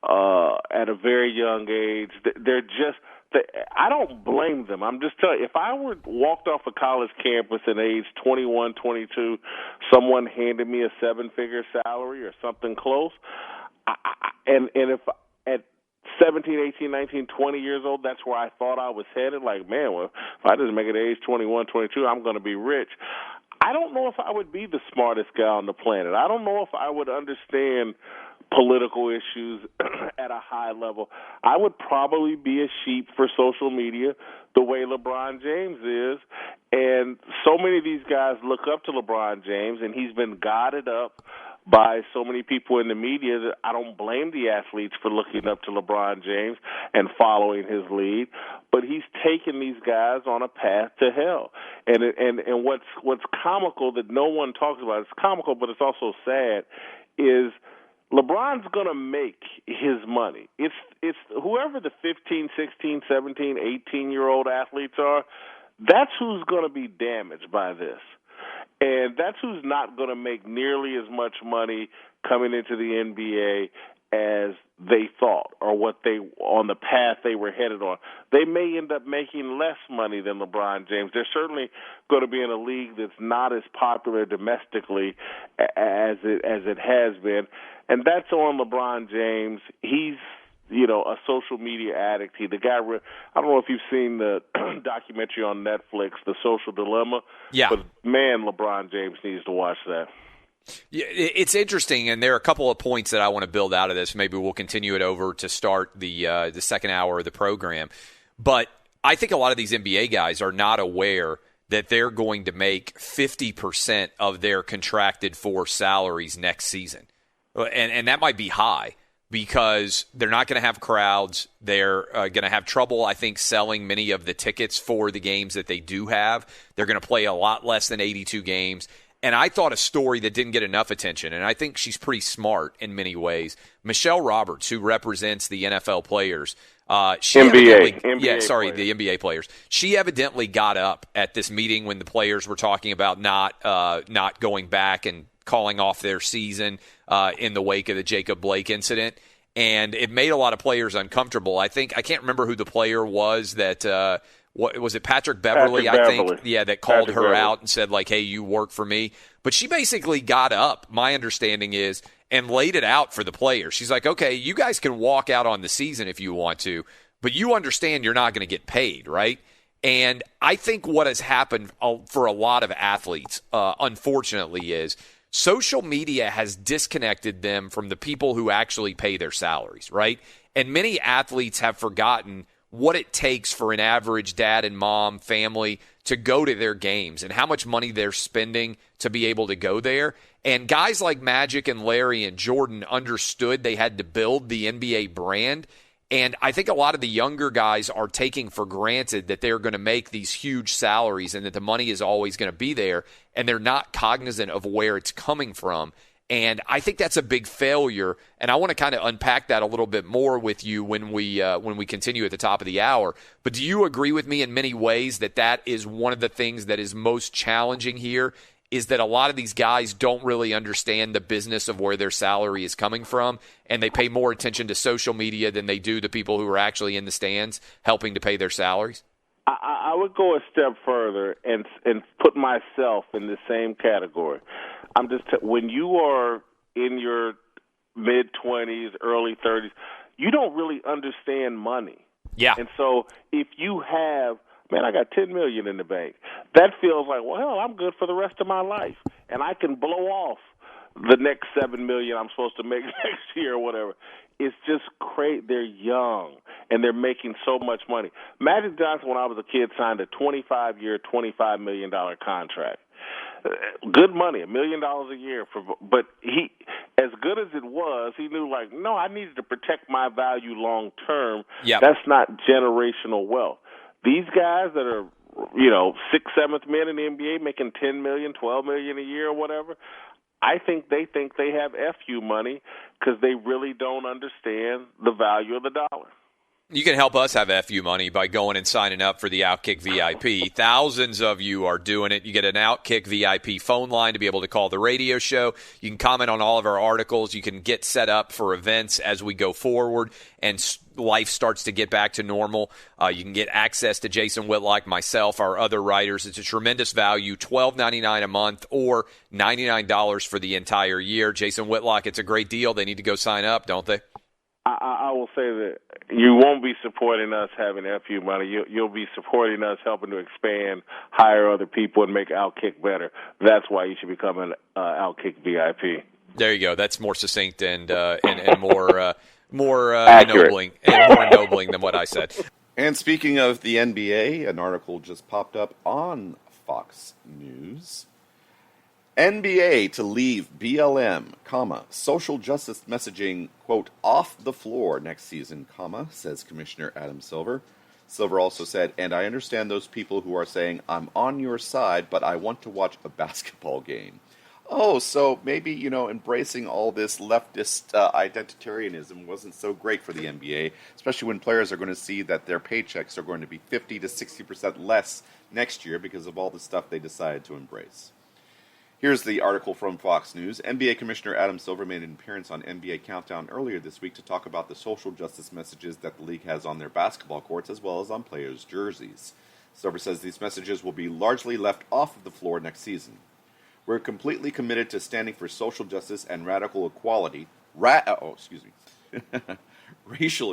at a very young age. They're just... I don't blame them. I'm just telling you, if I were walked off a college campus at age 21, 22, someone handed me a 7-figure salary or something close, and if at 17, 18, 19, 20 years old, that's where I thought I was headed, like, man, well, if I just make it age 21, 22, I'm going to be rich. I don't know if I would be the smartest guy on the planet. I don't know if I would understand political issues at a high level. I would probably be a sheep for social media the way LeBron James is. And so many of these guys look up to LeBron James, and he's been godded up by so many people in the media that I don't blame the athletes for looking up to LeBron James and following his lead. But he's taken these guys on a path to hell. And what's comical that no one talks about, it's comical but it's also sad, is LeBron's going to make his money. It's whoever the 15, 16, 17, 18-year-old athletes are, that's who's going to be damaged by this. And that's who's not going to make nearly as much money coming into the NBA as they thought, or what they on the path they were headed on. They may end up making less money than LeBron James. They're certainly going to be in a league that's not as popular domestically as it has been, and that's on LeBron James. He's a social media addict. The guy, I don't know if you've seen the documentary on Netflix, The Social Dilemma. Yeah. But man, LeBron James needs to watch that. Yeah, it's interesting, and there are a couple of points that I want to build out of this. Maybe we'll continue it over to start the second hour of the program. But I think a lot of these NBA guys are not aware that they're going to make 50% of their contracted for salaries next season. And that might be high, because they're not going to have crowds. They're going to have trouble, I think, selling many of the tickets for the games that they do have. They're going to play a lot less than 82 games. And I thought a story that didn't get enough attention, and I think she's pretty smart in many ways, Michelle Roberts, who represents the NFL players. The NBA players. She evidently got up at this meeting when the players were talking about not going back and calling off their season in the wake of the Jacob Blake incident. and it made a lot of players uncomfortable. I can't remember who the player was that what was it, Patrick Beverly, Patrick I think? Beverly. Yeah, that called Patrick her Beverly. out and said, like, hey, you work for me. But she basically got up, my understanding is, and laid it out for the players. She's like, okay, you guys can walk out on the season if you want to, but you understand you're not going to get paid, right? And I think what has happened for a lot of athletes, unfortunately, is social media has disconnected them from the people who actually pay their salaries, right? And many athletes have forgotten what it takes for an average dad and mom family to go to their games and how much money they're spending to be able to go there. And guys like Magic and Larry and Jordan understood they had to build the NBA brand. And I think a lot of the younger guys are taking for granted that they're going to make these huge salaries and that the money is always going to be there, and they're not cognizant of where it's coming from. And I think that's a big failure, and I want to kind of unpack that a little bit more with you when we continue at the top of the hour. But do you agree with me in many ways that that is one of the things that is most challenging here, is that a lot of these guys don't really understand the business of where their salary is coming from, and they pay more attention to social media than they do the people who are actually in the stands helping to pay their salaries? I would go a step further and put myself in the same category. When you are in your mid-20s, early 30s, you don't really understand money. Yeah. And so if you have, man, I got $10 million in the bank, that feels like, well, hell, I'm good for the rest of my life, and I can blow off the next $7 million I'm supposed to make next year or whatever. It's just crazy. They're young, and they're making so much money. Magic Johnson, when I was a kid, signed a 25-year, $25 million contract. Good money, $1 million a year. But he, as good as it was, he knew, like, no, I needed to protect my value long term. Yep. That's not generational wealth. These guys that are, sixth, seventh men in the NBA making $10 million, $12 million a year or whatever, I think they have FU money because they really don't understand the value of the dollar. You can help us have FU money by going and signing up for the Outkick VIP. Thousands of you are doing it. You get an Outkick VIP phone line to be able to call the radio show. You can comment on all of our articles. You can get set up for events as we go forward and life starts to get back to normal. You can get access to Jason Whitlock, myself, our other writers. It's a tremendous value, $12.99 a month or $99 for the entire year. Jason Whitlock, it's a great deal. They need to go sign up, don't they? I will say that you won't be supporting us having FU money. You'll be supporting us helping to expand, hire other people, and make Outkick better. That's why you should become an Outkick VIP. There you go. That's more succinct and more accurate. more ennobling than what I said. And speaking of the NBA, an article just popped up on Fox News. NBA to leave BLM, social justice messaging, quote, off the floor next season, says Commissioner Adam Silver. Silver also said, and I understand those people who are saying, I'm on your side, but I want to watch a basketball game. Oh, so maybe, embracing all this leftist identitarianism wasn't so great for the NBA, especially when players are going to see that their paychecks are going to be 50 to 60% less next year because of all the stuff they decided to embrace. Here's the article from Fox News. NBA Commissioner Adam Silver made an appearance on NBA Countdown earlier this week to talk about the social justice messages that the league has on their basketball courts as well as on players' jerseys. Silver says these messages will be largely left off of the floor next season. We're completely committed to standing for social justice and radical equality, racial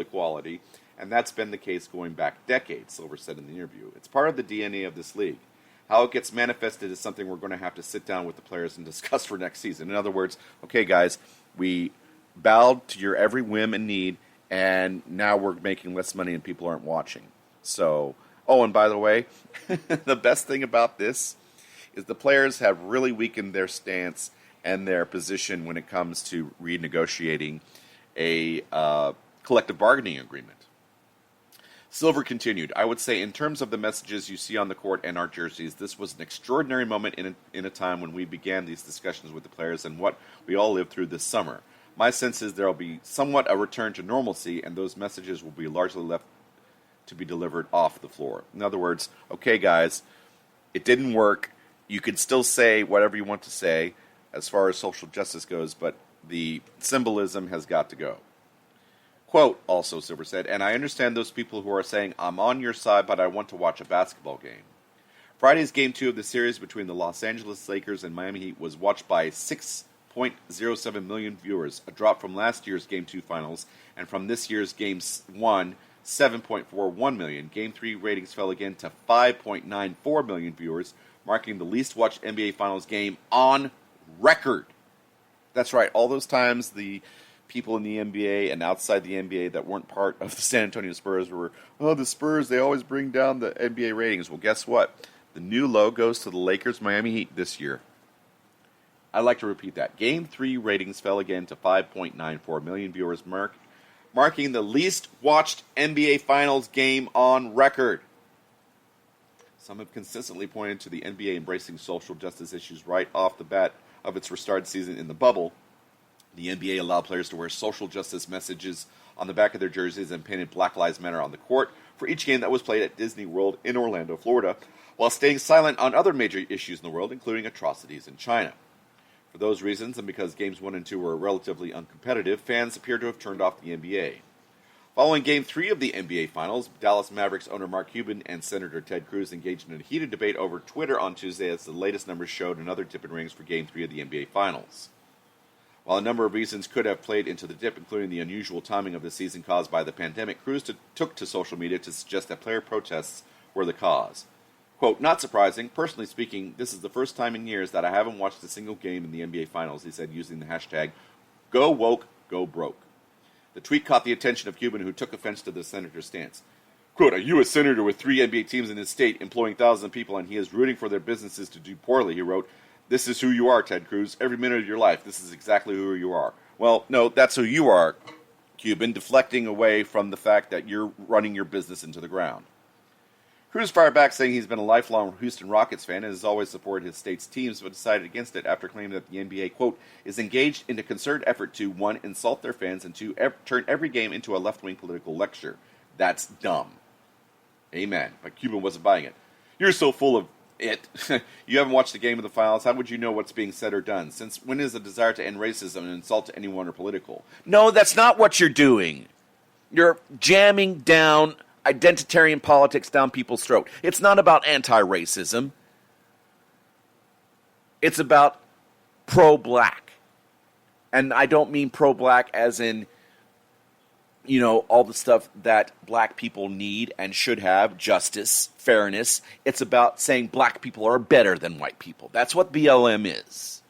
equality, and that's been the case going back decades, Silver said in the interview. It's part of the DNA of this league. How it gets manifested is something we're going to have to sit down with the players and discuss for next season. In other words, okay, guys, we bowed to your every whim and need, and now we're making less money and people aren't watching. So, and by the way, the best thing about this is the players have really weakened their stance and their position when it comes to renegotiating a collective bargaining agreement. Silver continued, I would say in terms of the messages you see on the court and our jerseys, this was an extraordinary moment in a time when we began these discussions with the players and what we all lived through this summer. My sense is there will be somewhat a return to normalcy, and those messages will be largely left to be delivered off the floor. In other words, okay, guys, it didn't work. You can still say whatever you want to say as far as social justice goes, but the symbolism has got to go. Quote, also Silver said, and I understand those people who are saying, I'm on your side, but I want to watch a basketball game. Friday's Game 2 of the series between the Los Angeles Lakers and Miami Heat was watched by 6.07 million viewers, a drop from last year's Game 2 finals, and from this year's Game 1, 7.41 million. Game 3 ratings fell again to 5.94 million viewers, marking the least watched NBA Finals game on record. That's right, all those times the people in the NBA and outside the NBA that weren't part of the San Antonio Spurs were, oh, the Spurs, they always bring down the NBA ratings. Well, guess what? The new low goes to the Lakers Miami Heat this year. I'd like to repeat that. Game 3 ratings fell again to 5.94 million viewers, marking the least watched NBA Finals game on record. Some have consistently pointed to the NBA embracing social justice issues right off the bat of its restarted season in the bubble. The NBA allowed players to wear social justice messages on the back of their jerseys and painted Black Lives Matter on the court for each game that was played at Disney World in Orlando, Florida, while staying silent on other major issues in the world, including atrocities in China. For those reasons, and because Games 1 and 2 were relatively uncompetitive, fans appear to have turned off the NBA. Following Game 3 of the NBA Finals, Dallas Mavericks owner Mark Cuban and Senator Ted Cruz engaged in a heated debate over Twitter on Tuesday as the latest numbers showed another dip in ratings for Game 3 of the NBA Finals. While a number of reasons could have played into the dip, including the unusual timing of the season caused by the pandemic, Cruz took to social media to suggest that player protests were the cause. Quote, not surprising, personally speaking, this is the first time in years that I haven't watched a single game in the NBA Finals, he said, using the hashtag #GoWokeGoBroke. The tweet caught the attention of Cuban, who took offense to the senator's stance. Quote, a U.S. senator with 3 NBA teams in his state employing thousands of people, and he is rooting for their businesses to do poorly, he wrote. This is who you are, Ted Cruz. Every minute of your life, this is exactly who you are. Well, no, that's who you are, Cuban, deflecting away from the fact that you're running your business into the ground. Cruz fired back, saying he's been a lifelong Houston Rockets fan and has always supported his state's teams, but decided against it after claiming that the NBA, quote, is engaged in a concerted effort to, 1, insult their fans, and 2, turn every game into a left-wing political lecture. That's dumb. Amen. But Cuban wasn't buying it. You're so full of it. You haven't watched the game of the finals. How would you know what's being said or done? Since when is the desire to end racism and insult to anyone or political? No, that's not what you're doing. You're jamming down identitarian politics down people's throat. It's not about anti-racism. It's about pro-black. And I don't mean pro-black as in, you know, all the stuff that black people need and should have, justice, fairness. It's about saying black people are better than white people. That's what BLM is.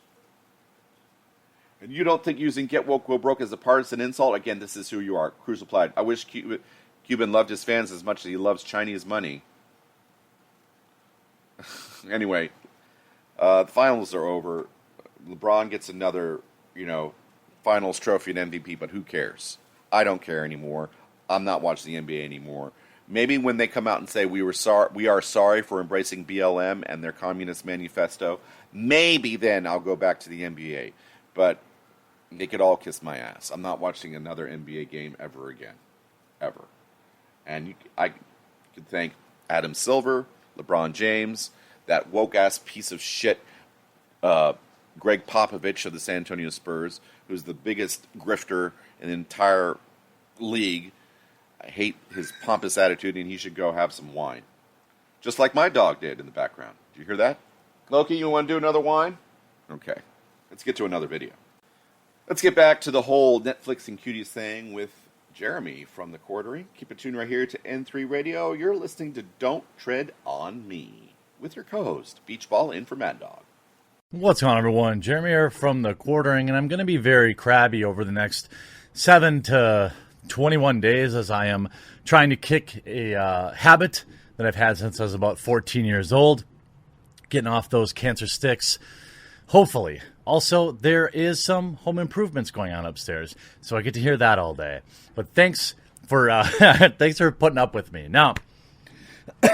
And you don't think using Get Woke, Go Broke is a partisan insult? Again, this is who you are. Cruz replied, I wish Cuban loved his fans as much as he loves Chinese money. Anyway, the finals are over. LeBron gets another, finals trophy and MVP, but who cares? I don't care anymore. I'm not watching the NBA anymore. Maybe when they come out and say we are sorry for embracing BLM and their communist manifesto, maybe then I'll go back to the NBA. But they could all kiss my ass. I'm not watching another NBA game ever again. Ever. And I could thank Adam Silver, LeBron James, that woke-ass piece of shit, Greg Popovich of the San Antonio Spurs, who's the biggest grifter in the entire league. I hate his pompous attitude, and he should go have some wine. Just like my dog did in the background. Do you hear that? Loki, you want to do another wine? Okay. Let's get to another video. Let's get back to the whole Netflix and cuties thing with Jeremy from the Quartering. Keep it tuned right here to N3 Radio. You're listening to Don't Tread on Me with your co-host, Beachball in for Mad Dog. What's going on, everyone? Jeremy here from the Quartering, and I'm going to be very crabby over the next 7 to 21 days as I am trying to kick a habit that I've had since I was about 14 years old, getting off those cancer sticks, hopefully. Also, there is some home improvements going on upstairs, so I get to hear that all day. But thanks for thanks for putting up with me. Now,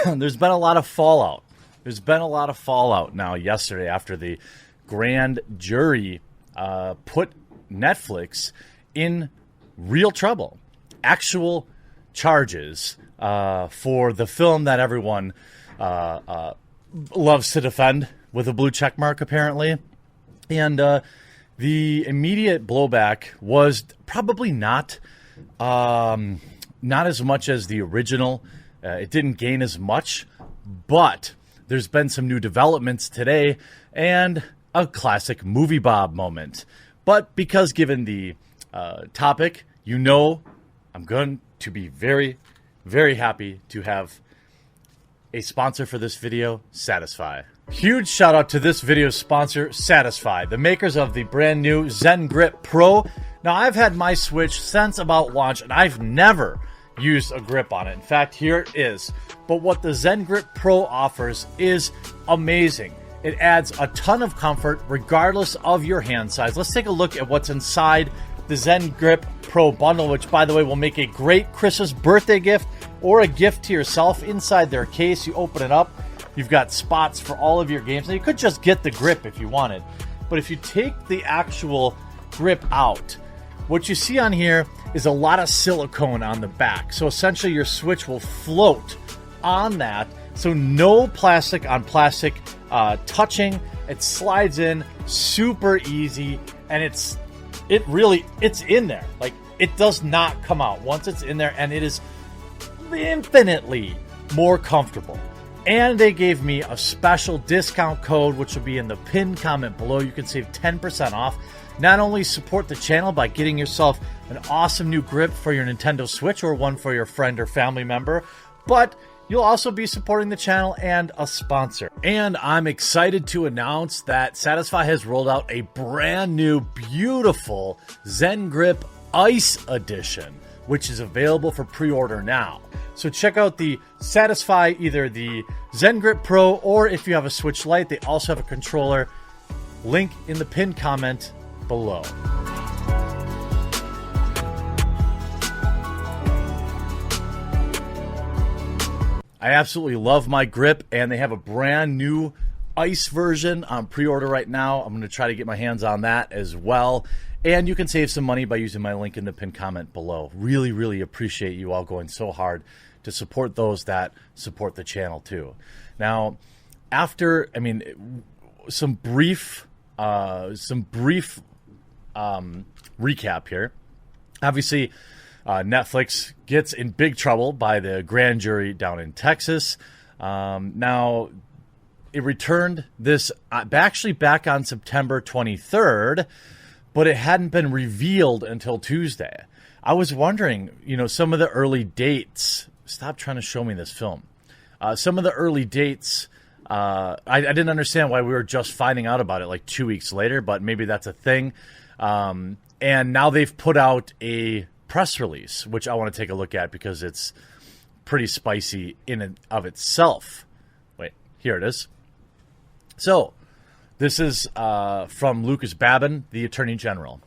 there's been a lot of fallout. There's been a lot of fallout now yesterday after the grand jury put Netflix in real trouble. Actual charges for the film that everyone loves to defend with a blue check mark, apparently. And the immediate blowback was probably not Not as much as the original. It didn't gain as much, but there's been some new developments today and a classic movie Bob moment. But because given the topic, I'm going to be very, very happy to have a sponsor for this video, Satisfy. Huge shout out to this video's sponsor, Satisfy, the makers of the brand new Zen Grip Pro. Now, I've had my Switch since about launch, and I've never used a grip on it. In fact, here it is. But what the Zen Grip Pro offers is amazing. It adds a ton of comfort regardless of your hand size. Let's take a look at what's inside the Zen Grip Pro bundle, which, by the way, will make a great Christmas birthday gift or a gift to yourself. Inside their case, you open it up, you've got spots for all of your games. Now, you could just get the grip if you wanted, but if you take the actual grip out, what you see on here is a lot of silicone on the back. So essentially your Switch will float on that. So no plastic on plastic touching. It slides in super easy, and it's in there. Like, it does not come out once it's in there, and it is infinitely more comfortable. And they gave me a special discount code, which will be in the pinned comment below. You can save 10% off. Not only support the channel by getting yourself an awesome new grip for your Nintendo Switch or one for your friend or family member, but you'll also be supporting the channel and a sponsor. And I'm excited to announce that Satisfy has rolled out a brand new, beautiful Zen Grip Ice Edition, which is available for pre-order now. So check out the Satisfy, either the Zen Grip Pro, or if you have a Switch Lite, they also have a controller. Link in the pinned comment below. I absolutely love my grip, and they have a brand new ice version on pre-order right now. I'm going to try to get my hands on that as well. And you can save some money by using my link in the pinned comment below. Really, really appreciate you all going so hard to support those that support the channel too. Now, some brief recap here. Obviously, Netflix gets in big trouble by the grand jury down in Texas. Now, it returned this actually back on September 23rd, but it hadn't been revealed until Tuesday. I was wondering, some of the early dates. Stop trying to show me this film. Some of the early dates, I didn't understand why we were just finding out about it like 2 weeks later, but maybe that's a thing. And now they've put out a press release, which I want to take a look at because it's pretty spicy in and of itself. Wait, here it is. So, this is from Lucas Babin, the Attorney General.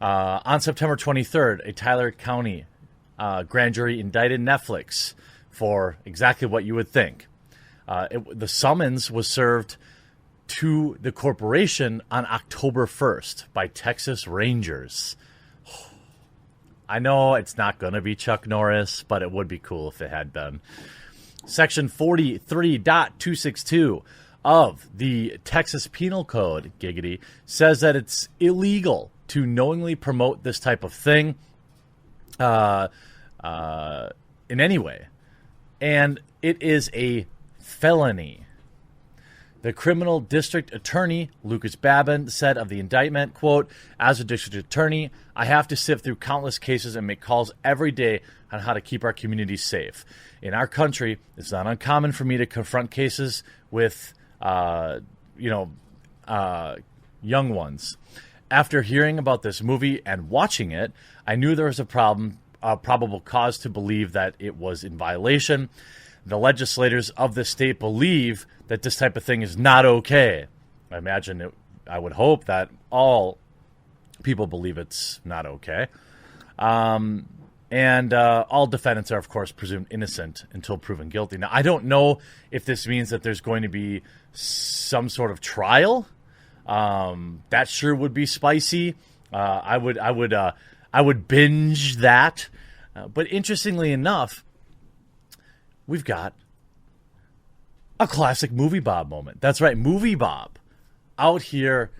On September 23rd, a Tyler County grand jury indicted Netflix for exactly what you would think. The summons was served to the corporation on October 1st by Texas Rangers. I know it's not going to be Chuck Norris, but it would be cool if it had been. Section 43.262 of the Texas Penal Code, giggity, says that it's illegal to knowingly promote this type of thing in any way. And it is a felony. The criminal district attorney, Lucas Babin, said of the indictment, quote, "As a district attorney, I have to sift through countless cases and make calls every day on how to keep our communities safe. In our country, it's not uncommon for me to confront cases with, young ones. After hearing about this movie and watching it, I knew there was a probable cause to believe that it was in violation. The legislators of the state believe that this type of thing is not okay." I would hope that all people believe it's not okay. And all defendants are, of course, presumed innocent until proven guilty. Now, I don't know if this means that there's going to be some sort of trial. That sure would be spicy. I would binge that. But interestingly enough, we've got a classic Movie Bob moment. That's right, Movie Bob out here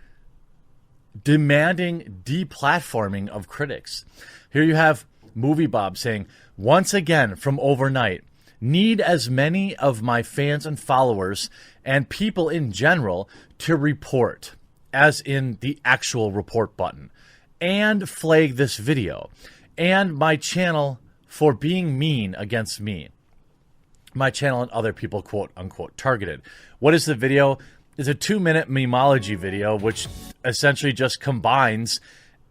demanding deplatforming of critics. Here you have Movie Bob saying, once again from overnight, need as many of my fans and followers and people in general to report, as in the actual report button, and flag this video, and my channel for being mean against me. My channel and other people, quote unquote, targeted. What is the video? It's a 2-minute memology video, which essentially just combines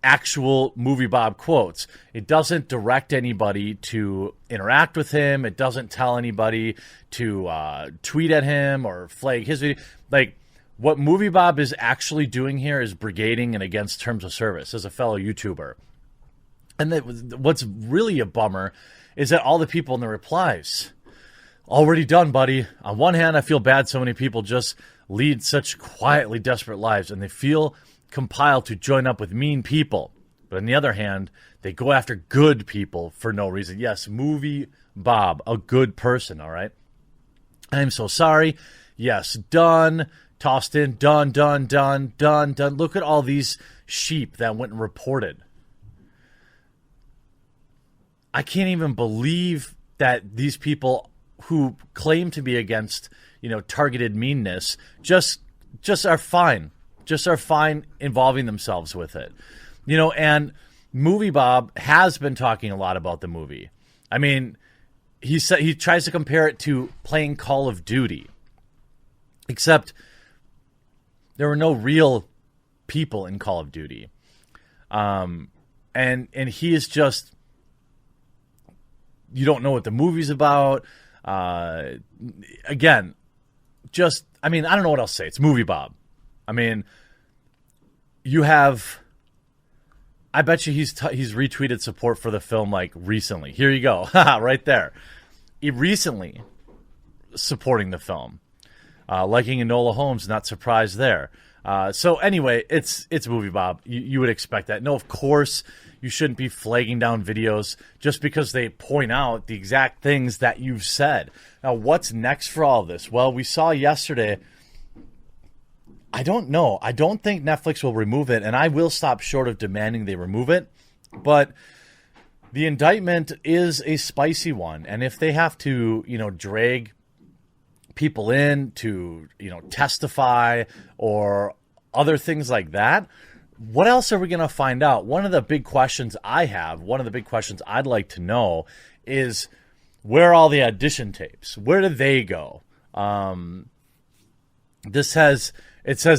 actual Movie Bob quotes. It doesn't direct anybody to interact with him. It doesn't tell anybody to tweet at him or flag his video. Like, what Movie Bob is actually doing here is brigading and against terms of service as a fellow YouTuber. And what's really a bummer is that all the people in the replies, already done, buddy. On one hand, I feel bad so many people just lead such quietly desperate lives and they feel compiled to join up with mean people. But on the other hand, they go after good people for no reason. Yes, Movie Bob, a good person, all right? I'm so sorry. Yes, done. Tossed in. Done. Look at all these sheep that went and reported. I can't even believe that these people who claim to be against, targeted meanness just are fine. Just are fine involving themselves with it. And Movie Bob has been talking a lot about the movie. I mean, he tries to compare it to playing Call of Duty. Except there were no real people in Call of Duty. And he is just, you don't know what the movie's about. Again, I don't know what else to say. It's Movie Bob. I mean, I bet you he's retweeted support for the film like recently. Here you go. Right there. He recently supporting the film. Liking Enola Holmes, not surprised there. So anyway, it's Movie Bob. You would expect that. No, of course, you shouldn't be flagging down videos just because they point out the exact things that you've said. Now, what's next for all of this? Well, we saw yesterday, I don't know. I don't think Netflix will remove it, and I will stop short of demanding they remove it. But the indictment is a spicy one, and if they have to, drag people in to, testify or other things like that, what else are we going to find out? One of the big questions I'd like to know is, where are all the audition tapes? Where do they go? It says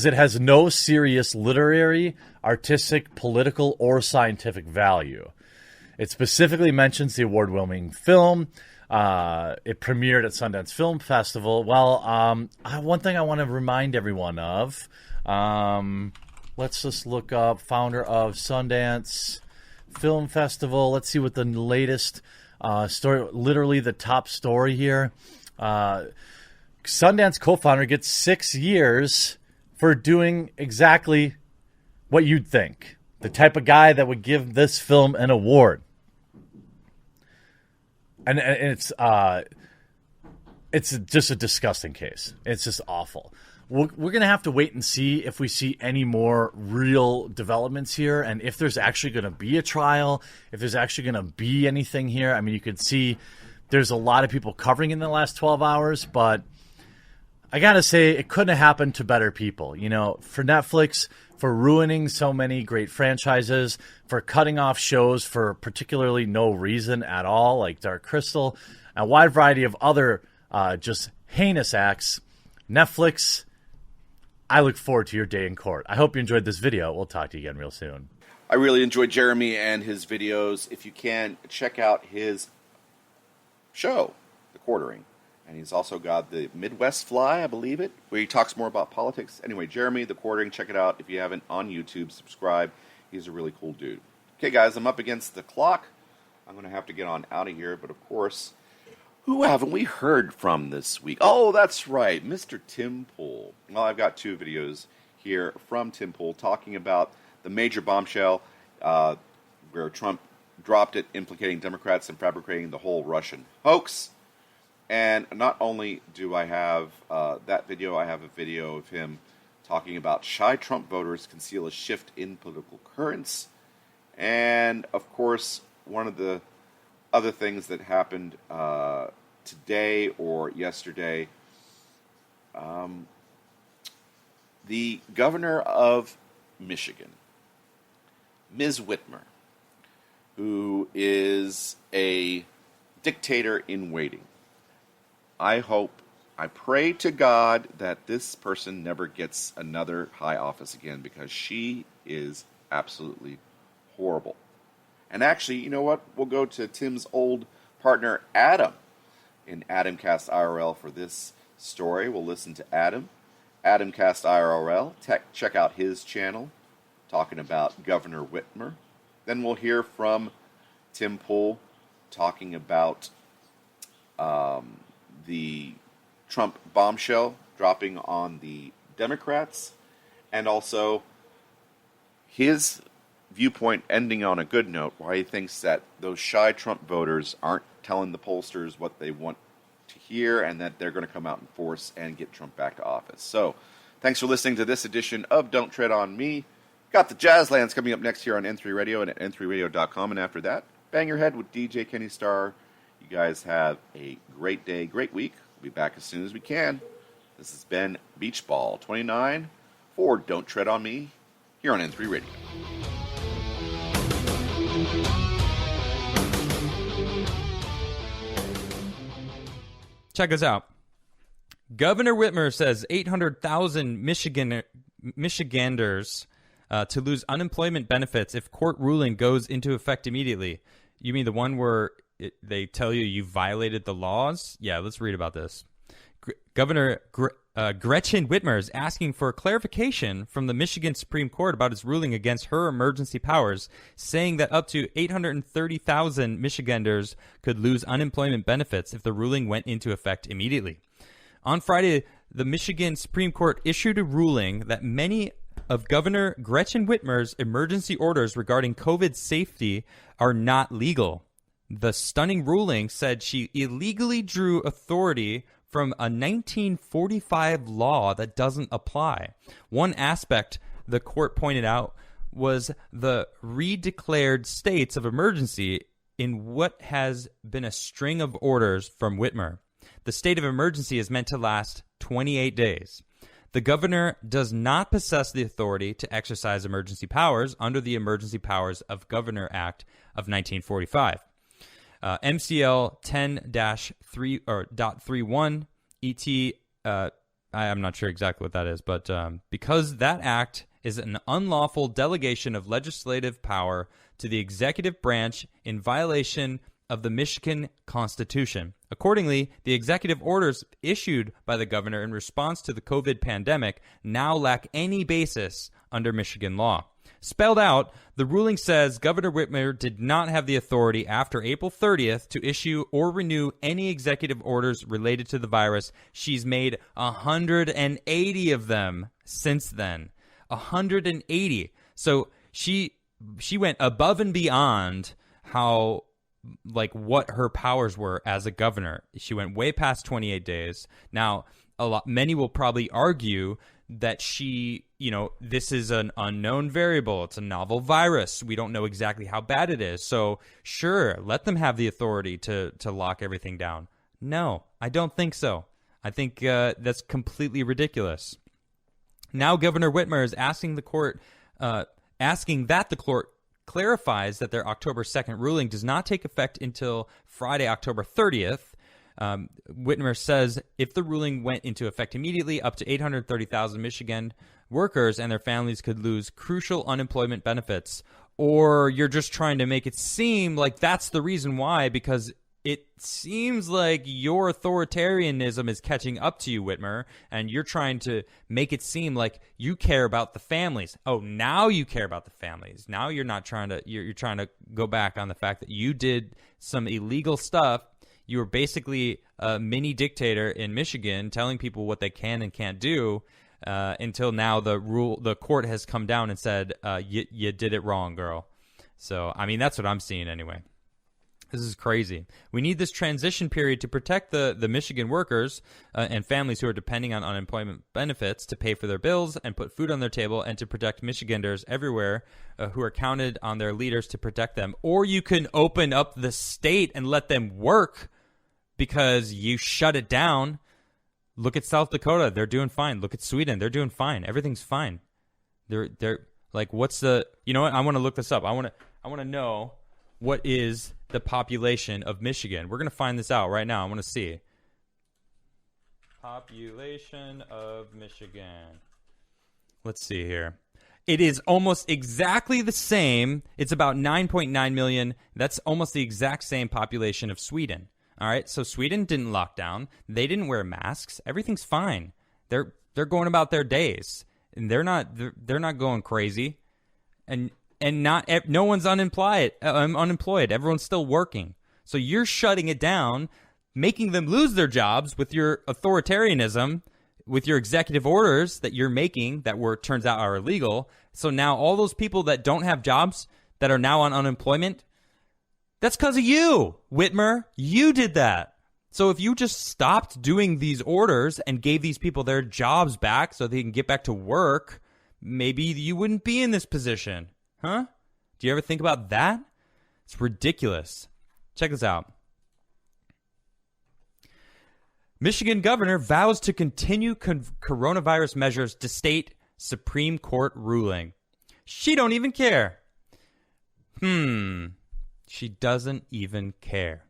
it has no serious literary, artistic, political, or scientific value. It specifically mentions the award-winning film. It premiered at Sundance Film Festival. Well, one thing I want to remind everyone of, let's just look up founder of Sundance Film Festival. Let's see what the latest story, literally the top story here. Sundance co-founder gets 6 years for doing exactly what you'd think. The type of guy that would give this film an award. And it's just a disgusting case. It's just awful. We're going to have to wait and see if we see any more real developments here, and if there's actually going to be a trial, if there's actually going to be anything here. I mean, you could see there's a lot of people covering in the last 12 hours, but I got to say, it couldn't have happened to better people. For Netflix, for ruining so many great franchises, for cutting off shows for particularly no reason at all, like Dark Crystal, and a wide variety of other just heinous acts. Netflix, I look forward to your day in court. I hope you enjoyed this video. We'll talk to you again real soon. I really enjoyed Jeremy and his videos. If you can, check out his show, The Quartering. And he's also got the Midwest Fly, I believe it, where he talks more about politics. Anyway, Jeremy, The Quartering, check it out. If you haven't, on YouTube, subscribe. He's a really cool dude. Okay, guys, I'm up against the clock. I'm going to have to get on out of here. But, of course, who haven't we heard from this week? Oh, that's right, Mr. Tim Pool. Well, I've got 2 videos here from Tim Pool talking about the major bombshell where Trump dropped it, implicating Democrats and fabricating the whole Russian hoax. And not only do I have that video, I have a video of him talking about shy Trump voters conceal a shift in political currents. And, of course, one of the other things that happened today or yesterday. The governor of Michigan, Ms. Whitmer, who is a dictator in waiting. I pray to God that this person never gets another high office again, because she is absolutely horrible. And actually, you know what? We'll go to Tim's old partner, Adam, in Adamcast IRL for this story. We'll listen to Adam. Adamcast IRL. Check out his channel, talking about Governor Whitmer. Then we'll hear from Tim Pool talking about the Trump bombshell dropping on the Democrats, and also his viewpoint ending on a good note, why he thinks that those shy Trump voters aren't telling the pollsters what they want to hear, and that they're going to come out in force and get Trump back to office. So, thanks for listening to this edition of Don't Tread on Me. Got the Jazzlands coming up next here on N3 Radio and at n3radio.com, and after that, bang your head with DJ Kenny Starr. You guys have a great day, great week. We'll be back as soon as we can. This has been Beach Ball 29 for Don't Tread on Me here on N3 Radio. Check us out. Governor Whitmer says 800,000 Michiganders to lose unemployment benefits if court ruling goes into effect immediately. You mean the one where they tell you violated the laws? Yeah, let's read about this. Governor Gretchen Whitmer is asking for clarification from the Michigan Supreme Court about its ruling against her emergency powers, saying that up to 830,000 Michiganders could lose unemployment benefits if the ruling went into effect immediately. On Friday, the Michigan Supreme Court issued a ruling that many of Governor Gretchen Whitmer's emergency orders regarding COVID safety are not legal. The stunning ruling said she illegally drew authority from a 1945 law that doesn't apply. One aspect the court pointed out was the redeclared states of emergency in what has been a string of orders from Whitmer. The state of emergency is meant to last 28 days. The governor does not possess the authority to exercise emergency powers under the Emergency Powers of Governor Act of 1945. MCL 10-3.31 ET, I'm not sure exactly what that is, but because that act is an unlawful delegation of legislative power to the executive branch in violation of the Michigan Constitution. Accordingly, the executive orders issued by the governor in response to the COVID pandemic now lack any basis under Michigan law. Spelled out, the ruling says Governor Whitmer did not have the authority after April 30th to issue or renew any executive orders related to the virus. She's made 180 of them since then. 180. So she went above and beyond how, like, what her powers were as a governor. She went way past 28 days. Now, many will probably argue that this is an unknown variable. It's a novel virus. We don't know exactly how bad it is. So, sure, let them have the authority to lock everything down. No, I don't think so. I think that's completely ridiculous. Now, Governor Whitmer is asking that the court clarifies that their October 2nd ruling does not take effect until Friday, October 30th. Whitmer says if the ruling went into effect immediately, up to 830,000 Michigan workers and their families could lose crucial unemployment benefits. Or you're just trying to make it seem like that's the reason why, because it seems like your authoritarianism is catching up to you, Whitmer, and you're trying to make it seem like you care about the families. Oh, now you care about the families. Now you're not trying to, you're trying to go back on the fact that you did some illegal stuff. You were basically a mini dictator in Michigan, telling people what they can and can't do, until now the court has come down and said, you did it wrong, girl. So, I mean, that's what I'm seeing anyway. This is crazy. We need this transition period to protect the Michigan workers and families who are depending on unemployment benefits to pay for their bills and put food on their table, and to protect Michiganders everywhere who are counted on their leaders to protect them. Or you can open up the state and let them work because you shut it down. Look at South Dakota. They're doing fine. Look at Sweden. They're doing fine. Everything's fine. They're like, what's the, you know what? I want to look this up. I want to know what is the population of Michigan. We're going to find this out right now. I want to see. Population of Michigan. Let's see here. It is almost exactly the same. It's about 9.9 million. That's almost the exact same population of Sweden. All right, so Sweden didn't lock down. They didn't wear masks. Everything's fine. They're going about their days, and they're not going crazy. And no one's unemployed. Everyone's still working. So you're shutting it down, making them lose their jobs with your authoritarianism, with your executive orders that you're making that turns out are illegal. So now all those people that don't have jobs, that are now on unemployment, that's because of you, Whitmer. You did that. So if you just stopped doing these orders and gave these people their jobs back so they can get back to work, maybe you wouldn't be in this position. Huh? Do you ever think about that? It's ridiculous. Check this out. Michigan governor vows to continue coronavirus measures to state Supreme Court ruling. She don't even care. She doesn't even care.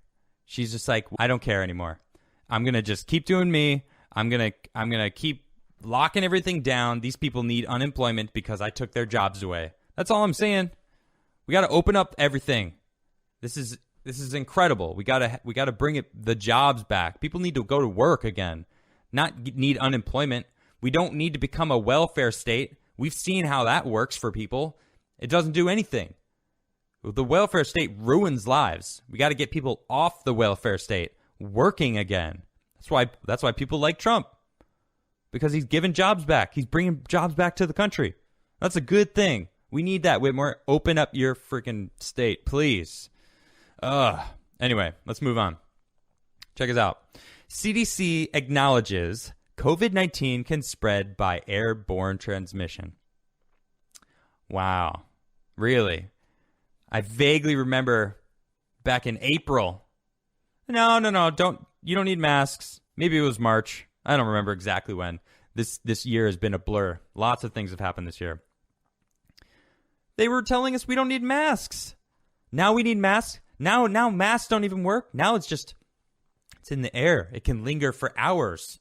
She's just like, I don't care anymore. I'm going to just keep doing me. I'm going to keep locking everything down. These people need unemployment because I took their jobs away. That's all I'm saying. We got to open up everything. This is incredible. We got to bring the jobs back. People need to go to work again, not need unemployment. We don't need to become a welfare state. We've seen how that works for people. It doesn't do anything. The welfare state ruins lives. We got to get people off the welfare state, working again. That's why people like Trump, because he's giving jobs back. He's bringing jobs back to the country. That's a good thing. We need that, Whitmore. Open up your freaking state, please. Anyway, let's move on. Check us out. CDC acknowledges COVID-19 can spread by airborne transmission. Wow. Really? I vaguely remember back in April. No. You don't need masks. Maybe it was March. I don't remember exactly when. This year has been a blur. Lots of things have happened this year. They were telling us we don't need masks. Now we need masks. Now masks don't even work. Now it's in the air. It can linger for hours.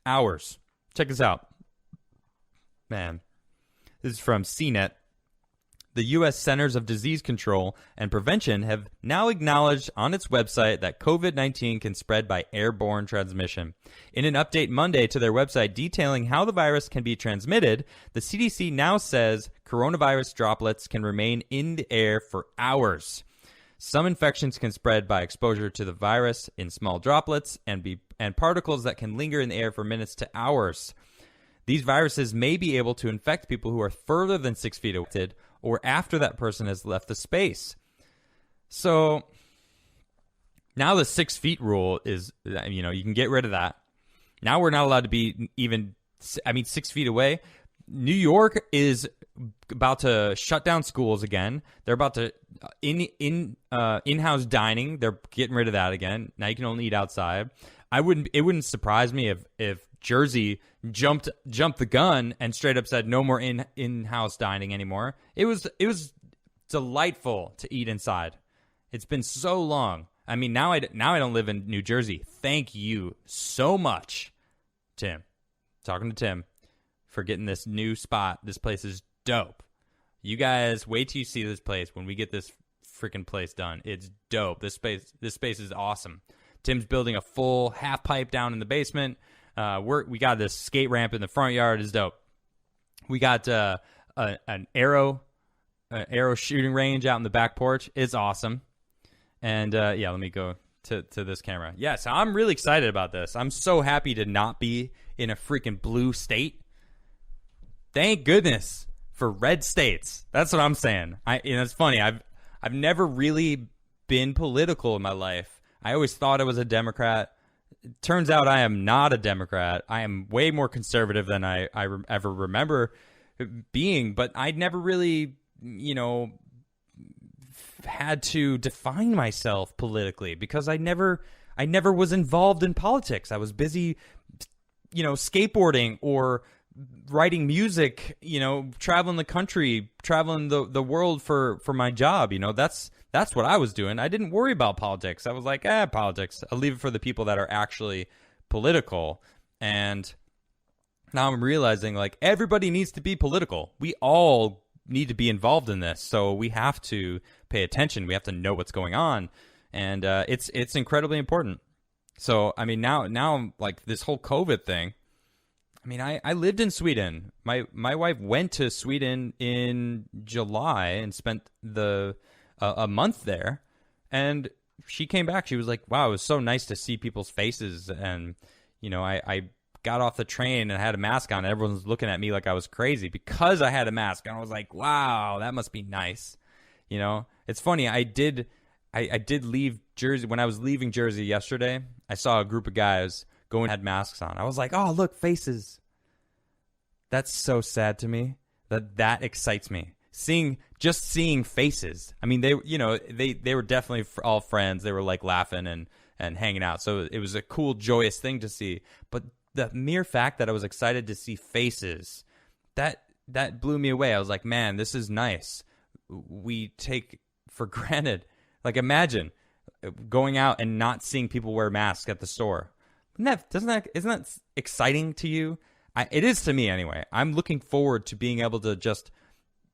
Hours. Check this out. Man, this is from CNET. The U.S. Centers of Disease Control and Prevention have now acknowledged on its website that COVID-19 can spread by airborne transmission. In an update Monday to their website detailing how the virus can be transmitted, the CDC now says coronavirus droplets can remain in the air for hours. Some infections can spread by exposure to the virus in small droplets and particles that can linger in the air for minutes to hours. These viruses may be able to infect people who are further than 6 feet away or after that person has left the space. So now the 6 feet rule is, you can get rid of that. Now we're not allowed to be 6 feet away. New York is about to shut down schools again. They're about to in-house dining. They're getting rid of that again. Now you can only eat outside. It wouldn't surprise me if Jersey jumped the gun and straight up said no more in-house dining anymore. It was delightful to eat inside. It's been so long. I mean, now I don't live in New Jersey. Thank you so much, Tim. Talking to Tim for getting this new spot. This place is dope. You guys wait till you see this place when we get this freaking place done. It's dope. This space is awesome. Tim's building a full half pipe down in the basement. We got this skate ramp in the front yard. It's dope. We got an arrow shooting range out in the back porch. It's awesome. And let me go to this camera. Yeah, so I'm really excited about this. I'm so happy to not be in a freaking blue state. Thank goodness for red states. That's what I'm saying. It's funny. I've never really been political in my life. I always thought I was a Democrat. It turns out I am not a Democrat. I am way more conservative than I ever remember being, but I'd never really, had to define myself politically because I never was involved in politics. I was busy, skateboarding or writing music, traveling the country, traveling the world for my job. That's what I was doing. I didn't worry about politics. I was like, politics. I'll leave it for the people that are actually political. And now I'm realizing like everybody needs to be political. We all need to be involved in this. So we have to pay attention. We have to know what's going on. And it's incredibly important. So, I mean, now like this whole COVID thing, I mean, I lived in Sweden. My wife went to Sweden in July and spent a month there. And she came back. She was like, wow, it was so nice to see people's faces. And, I got off the train and had a mask on. And everyone was looking at me like I was crazy because I had a mask. And I was like, wow, that must be nice. It's funny. I did leave Jersey. When I was leaving Jersey yesterday, I saw a group of guys going had masks on. I was like, oh, look, faces. That's so sad to me. That excites me. Seeing faces. I mean, they were definitely all friends. They were like laughing and hanging out. So it was a cool, joyous thing to see. But the mere fact that I was excited to see faces, that blew me away. I was like, man, this is nice. We take for granted. Like, imagine going out and not seeing people wear masks at the store. Isn't that exciting to you? It is to me anyway. I'm looking forward to being able to just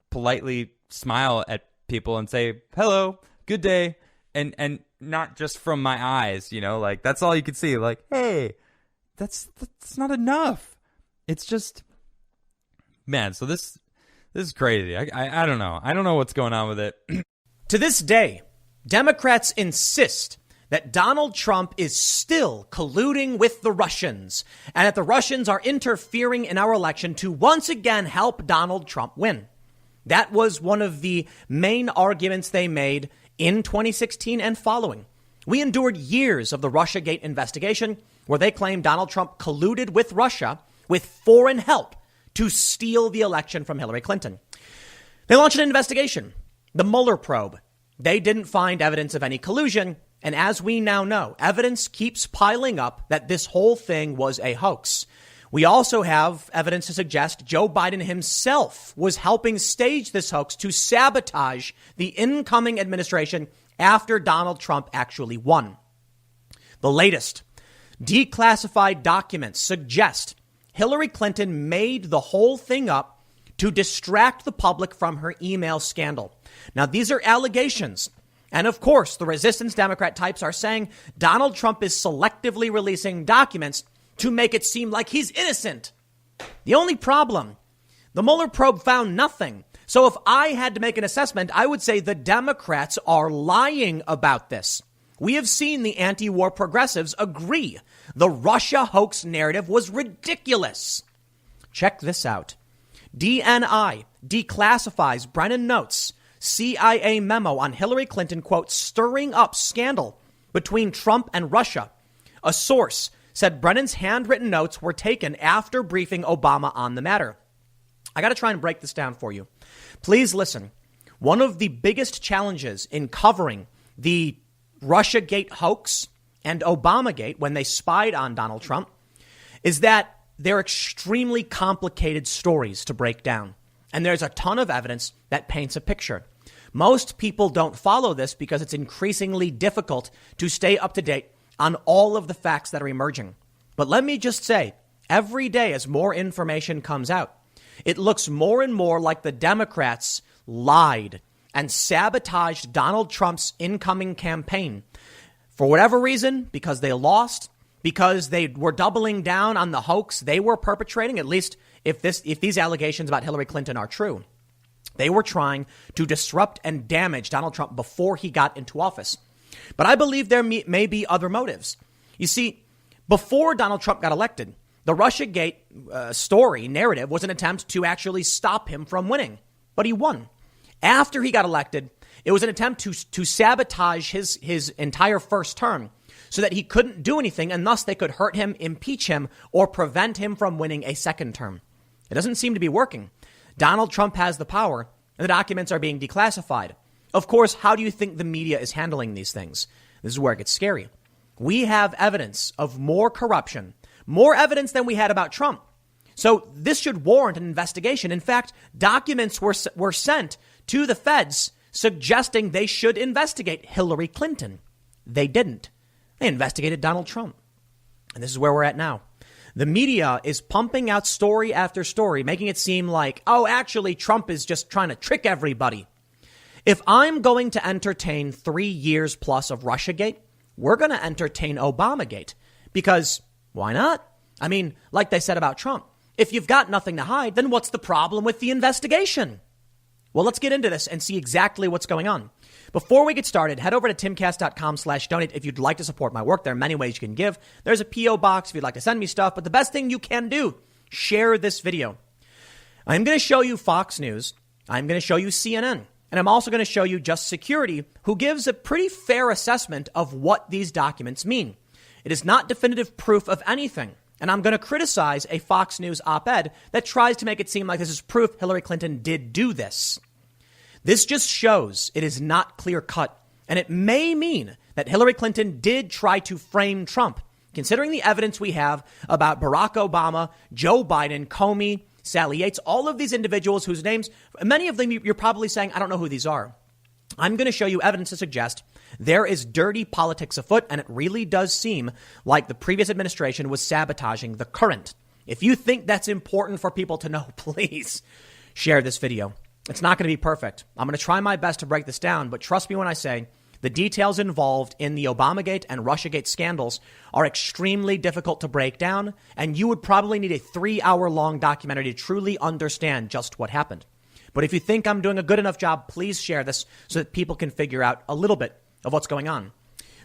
politely smile at people and say, hello, good day. And not just from my eyes, like that's all you can see. Like, hey, that's not enough. It's just, man. So this is crazy. I don't know. I don't know what's going on with it. To this day, Democrats insist that Donald Trump is still colluding with the Russians and that the Russians are interfering in our election to once again help Donald Trump win. That was one of the main arguments they made in 2016 and following. We endured years of the Russiagate investigation where they claimed Donald Trump colluded with Russia with foreign help to steal the election from Hillary Clinton. They launched an investigation, the Mueller probe. They didn't find evidence of any collusion. And as we now know, evidence keeps piling up that this whole thing was a hoax. We also have evidence to suggest Joe Biden himself was helping stage this hoax to sabotage the incoming administration after Donald Trump actually won. The latest declassified documents suggest Hillary Clinton made the whole thing up to distract the public from her email scandal. Now, these are allegations. And of course, the resistance Democrat types are saying Donald Trump is selectively releasing documents to make it seem like he's innocent. The only problem, the Mueller probe found nothing. So if I had to make an assessment, I would say the Democrats are lying about this. We have seen the anti-war progressives agree. The Russia hoax narrative was ridiculous. Check this out. DNI declassifies Brennan notes CIA memo on Hillary Clinton, quote, stirring up scandal between Trump and Russia. A source said Brennan's handwritten notes were taken after briefing Obama on the matter. I got to try and break this down for you. Please listen. One of the biggest challenges in covering the Russiagate hoax and Obamagate when they spied on Donald Trump is that they're extremely complicated stories to break down. And there's a ton of evidence that paints a picture. Most people don't follow this because it's increasingly difficult to stay up to date on all of the facts that are emerging. But let me just say, every day as more information comes out, it looks more and more like the Democrats lied and sabotaged Donald Trump's incoming campaign. For whatever reason, because they lost, because they were doubling down on the hoax they were perpetrating, at least if these allegations about Hillary Clinton are true. They were trying to disrupt and damage Donald Trump before he got into office. But I believe there may be other motives. You see, before Donald Trump got elected, the Russiagate story narrative was an attempt to actually stop him from winning. But he won. After he got elected, It was an attempt to sabotage his entire first term so that he couldn't do anything, and thus they could hurt him, impeach him, or prevent him from winning a second term. It doesn't seem to be working. Donald Trump has the power, and the documents are being declassified. Of course, how do you think the media is handling these things? This is where it gets scary. We have evidence of more corruption, more evidence than we had about Trump. So this should warrant an investigation. In fact, documents were sent to the feds suggesting they should investigate Hillary Clinton. They didn't. They investigated Donald Trump. And this is where we're at now. The media is pumping out story after story, making it seem like, oh, actually, Trump is just trying to trick everybody. If I'm going to entertain 3 years plus of Russiagate, we're going to entertain Obamagate. Because why not? I mean, like they said about Trump, if you've got nothing to hide, then what's the problem with the investigation? Well, let's get into this and see exactly what's going on. Before we get started, head over to timcast.com/donate if you'd like to support my work. There are many ways you can give. There's a P.O. box if you'd like to send me stuff. But the best thing you can do, share this video. I'm going to show you Fox News. I'm going to show you CNN. And I'm also going to show you Just Security, who gives a pretty fair assessment of what these documents mean. It is not definitive proof of anything. And I'm going to criticize a Fox News op-ed that tries to make it seem like this is proof Hillary Clinton did do this. This just shows it is not clear cut. And it may mean that Hillary Clinton did try to frame Trump, considering the evidence we have about Barack Obama, Joe Biden, Comey, Sally Yates, all of these individuals whose names, many of them you're probably saying, I don't know who these are. I'm going to show you evidence to suggest there is dirty politics afoot, and it really does seem like the previous administration was sabotaging the current. If you think that's important for people to know, please share this video. It's not going to be perfect. I'm going to try my best to break this down, but trust me when I say the details involved in the Obamagate and Russiagate scandals are extremely difficult to break down, and you would probably need a 3-hour-long documentary to truly understand just what happened. But if you think I'm doing a good enough job, please share this so that people can figure out a little bit of what's going on.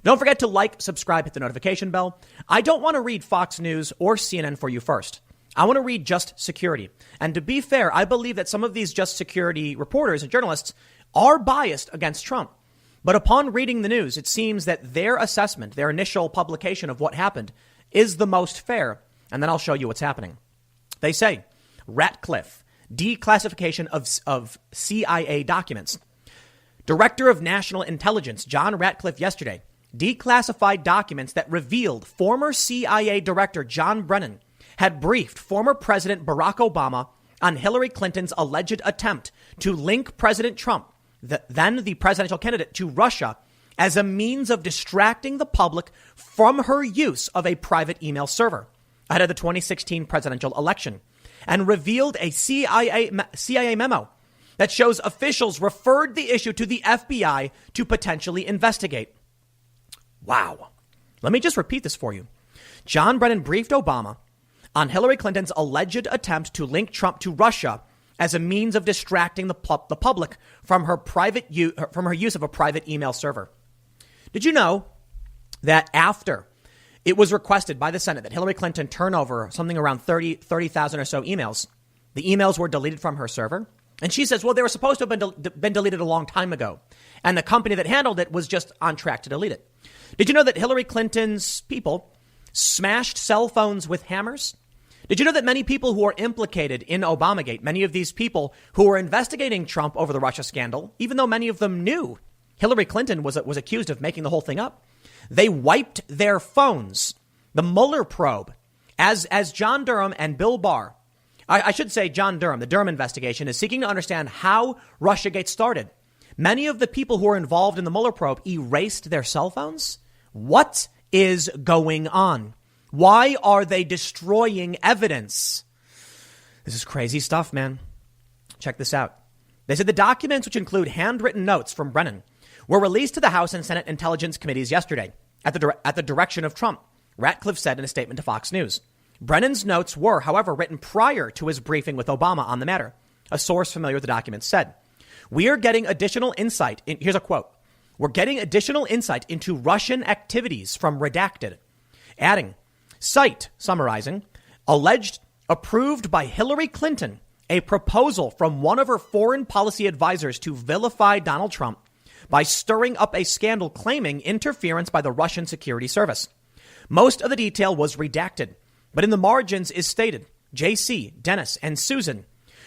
Don't forget to like, subscribe, hit the notification bell. I don't want to read Fox News or CNN for you first. I want to read Just Security. And to be fair, I believe that some of these Just Security reporters and journalists are biased against Trump. But upon reading the news, it seems that their assessment, their initial publication of what happened is the most fair. And then I'll show you what's happening. They say, Ratcliffe, declassification of CIA documents. Director of National Intelligence, John Ratcliffe, yesterday declassified documents that revealed former CIA Director John Brennan had briefed former President Barack Obama on Hillary Clinton's alleged attempt to link President Trump, then the presidential candidate, to Russia as a means of distracting the public from her use of a private email server ahead of the 2016 presidential election, and revealed a CIA memo that shows officials referred the issue to the FBI to potentially investigate. Wow. Let me just repeat this for you. John Brennan briefed Obama on Hillary Clinton's alleged attempt to link Trump to Russia as a means of distracting the public from her use of a private email server. Did you know that after it was requested by the Senate that Hillary Clinton turn over something around 30,000 or so emails, the emails were deleted from her server? And she says, well, they were supposed to have been deleted a long time ago. And the company that handled it was just on track to delete it. Did you know that Hillary Clinton's people smashed cell phones with hammers? Did you know that many people who are implicated in Obamagate, many of these people who were investigating Trump over the Russia scandal, even though many of them knew Hillary Clinton was accused of making the whole thing up, they wiped their phones. The Mueller probe, as John Durham and Bill Barr, I should say John Durham, the Durham investigation, is seeking to understand how Russiagate started. Many of the people who are involved in the Mueller probe erased their cell phones. What is going on? Why are they destroying evidence? This is crazy stuff, man. Check this out. They said the documents, which include handwritten notes from Brennan, were released to the House and Senate Intelligence Committees yesterday at the direction of Trump, Ratcliffe said in a statement to Fox News. Brennan's notes were, however, written prior to his briefing with Obama on the matter. A source familiar with the documents said, we are getting additional insight. Here's a quote. We're getting additional insight into Russian activities from Redacted. Adding, cite, summarizing, alleged, approved by Hillary Clinton, a proposal from one of her foreign policy advisors to vilify Donald Trump by stirring up a scandal claiming interference by the Russian security service. Most of the detail was redacted, but in the margins is stated JC, Dennis, and Susan,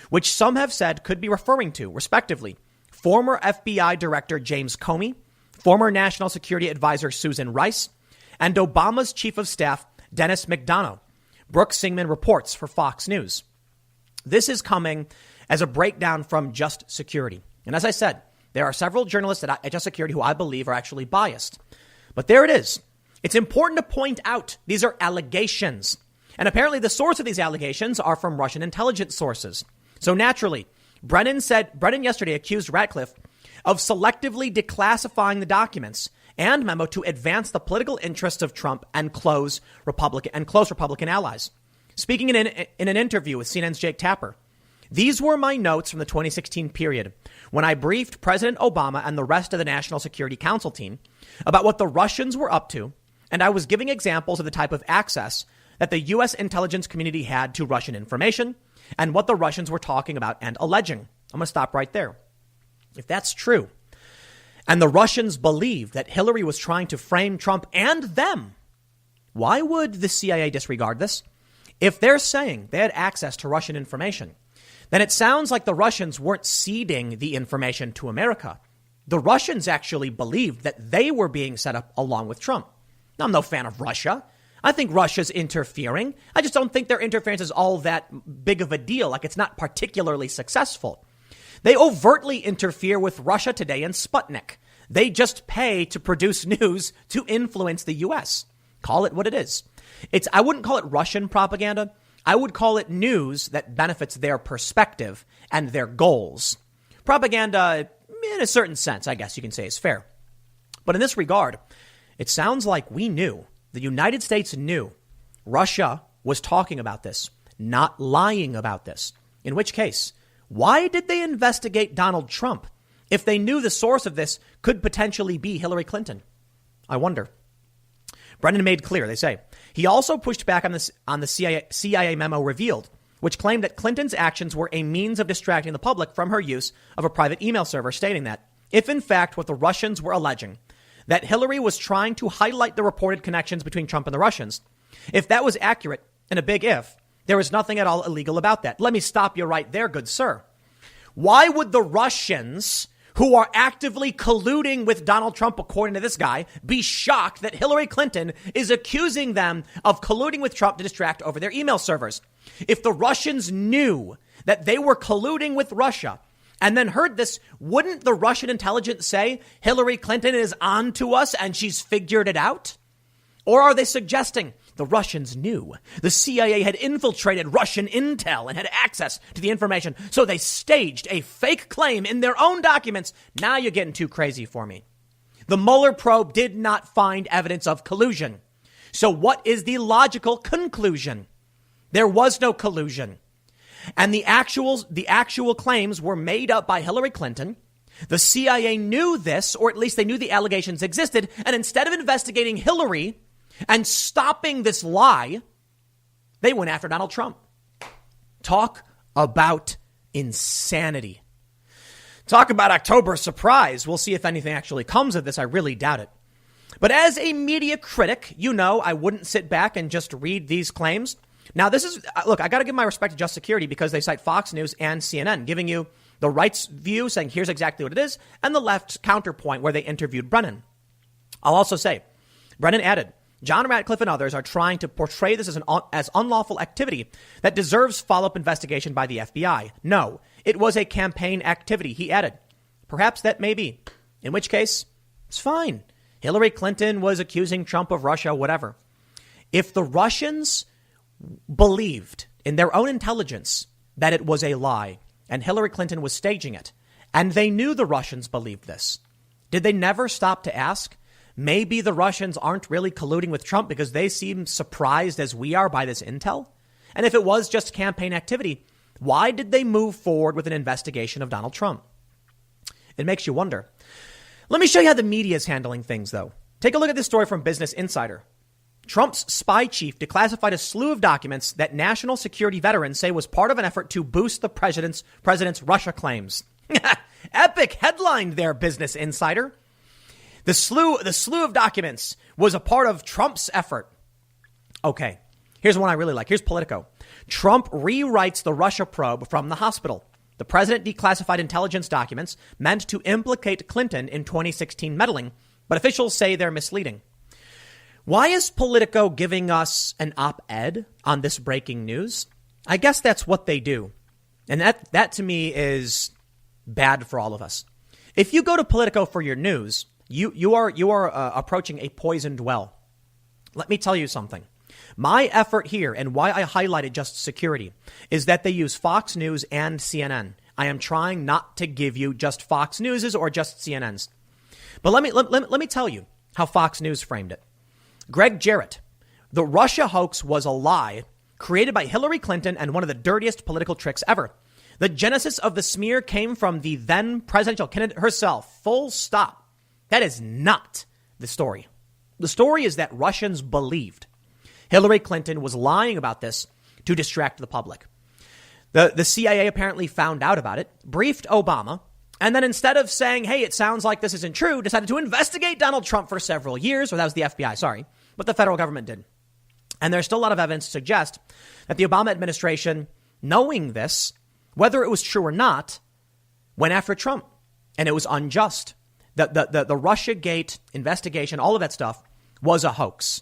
which some have said could be referring to, respectively, former FBI Director James Comey, former National Security Advisor Susan Rice, and Obama's Chief of Staff Dennis McDonough. Brooks Singman reports for Fox News. This is coming as a breakdown from Just Security. And as I said, there are several journalists at Just Security who I believe are actually biased. But there it is. It's important to point out these are allegations. And apparently the source of these allegations are from Russian intelligence sources. So naturally, Brennan yesterday accused Ratcliffe of selectively declassifying the documents and memo to advance the political interests of Trump and close Republican allies. Speaking in an interview with CNN's Jake Tapper, these were my notes from the 2016 period when I briefed President Obama and the rest of the National Security Council team about what the Russians were up to, and I was giving examples of the type of access that the U.S. intelligence community had to Russian information and what the Russians were talking about and alleging. I'm going to stop right there. If that's true, and the Russians believed that Hillary was trying to frame Trump and them, why would the CIA disregard this? If they're saying they had access to Russian information, then it sounds like the Russians weren't ceding the information to America. The Russians actually believed that they were being set up along with Trump. Now, I'm no fan of Russia. I think Russia's interfering. I just don't think their interference is all that big of a deal. Like, it's not particularly successful. They overtly interfere with Russia Today and Sputnik. They just pay to produce news to influence the U.S. Call it what it is. I wouldn't call it Russian propaganda. I would call it news that benefits their perspective and their goals. Propaganda, in a certain sense, I guess you can say is fair. But in this regard, it sounds like we knew, the United States knew Russia was talking about this, not lying about this. In which case, why did they investigate Donald Trump if they knew the source of this could potentially be Hillary Clinton? I wonder. Brennan made clear, they say. He also pushed back on the CIA memo revealed, which claimed that Clinton's actions were a means of distracting the public from her use of a private email server, stating that if in fact what the Russians were alleging, that Hillary was trying to highlight the reported connections between Trump and the Russians, if that was accurate, and a big if, there was nothing at all illegal about that. Let me stop you right there, good sir. Why would the Russians, who are actively colluding with Donald Trump, according to this guy, be shocked that Hillary Clinton is accusing them of colluding with Trump to distract over their email servers? If the Russians knew that they were colluding with Russia and then heard this, wouldn't the Russian intelligence say Hillary Clinton is on to us and she's figured it out? Or are they suggesting the Russians knew the CIA had infiltrated Russian intel and had access to the information, so they staged a fake claim in their own documents? Now you're getting too crazy for me. The Mueller probe did not find evidence of collusion. So what is the logical conclusion? There was no collusion. And the actual claims were made up by Hillary Clinton. The CIA knew this, or at least they knew the allegations existed. And instead of investigating Hillary and stopping this lie, they went after Donald Trump. Talk about insanity. Talk about October surprise. We'll see if anything actually comes of this. I really doubt it. But as a media critic, you know I wouldn't sit back and just read these claims. Now, this is, look, I got to give my respect to Just Security because they cite Fox News and CNN, giving you the right's view, saying here's exactly what it is, and the left's counterpoint where they interviewed Brennan. I'll also say, Brennan added, John Ratcliffe and others are trying to portray this as unlawful activity that deserves follow-up investigation by the FBI. No, it was a campaign activity, he added. Perhaps that may be, in which case, it's fine. Hillary Clinton was accusing Trump of Russia, whatever. If the Russians believed in their own intelligence that it was a lie and Hillary Clinton was staging it, and they knew the Russians believed this, did they never stop to ask, maybe the Russians aren't really colluding with Trump because they seem surprised as we are by this intel? And if it was just campaign activity, why did they move forward with an investigation of Donald Trump? It makes you wonder. Let me show you how the media is handling things, though. Take a look at this story from Business Insider. Trump's spy chief declassified a slew of documents that national security veterans say was part of an effort to boost the president's Russia claims. Epic headlined there, Business Insider. The slew of documents was a part of Trump's effort. Okay, here's one I really like. Here's Politico. Trump rewrites the Russia probe from the hospital. The president declassified intelligence documents meant to implicate Clinton in 2016 meddling, but officials say they're misleading. Why is Politico giving us an op-ed on this breaking news? I guess that's what they do. And that to me is bad for all of us. If you go to Politico for your news, you are approaching a poisoned well. Let me tell you something. My effort here and why I highlighted just security is that they use Fox News and CNN. I am trying not to give you just Fox News's or just CNN's. But let me tell you how Fox News framed it. Greg Jarrett, the Russia hoax was a lie created by Hillary Clinton and one of the dirtiest political tricks ever. The genesis of the smear came from the then presidential candidate herself. Full stop. That is not the story. The story is that Russians believed Hillary Clinton was lying about this to distract the public. The CIA apparently found out about it, briefed Obama, and then instead of saying, hey, it sounds like this isn't true, decided to investigate Donald Trump for several years, or that was the FBI, sorry, but the federal government did. And there's still a lot of evidence to suggest that the Obama administration, knowing this, whether it was true or not, went after Trump, and it was unjust. The Russiagate investigation, all of that stuff was a hoax.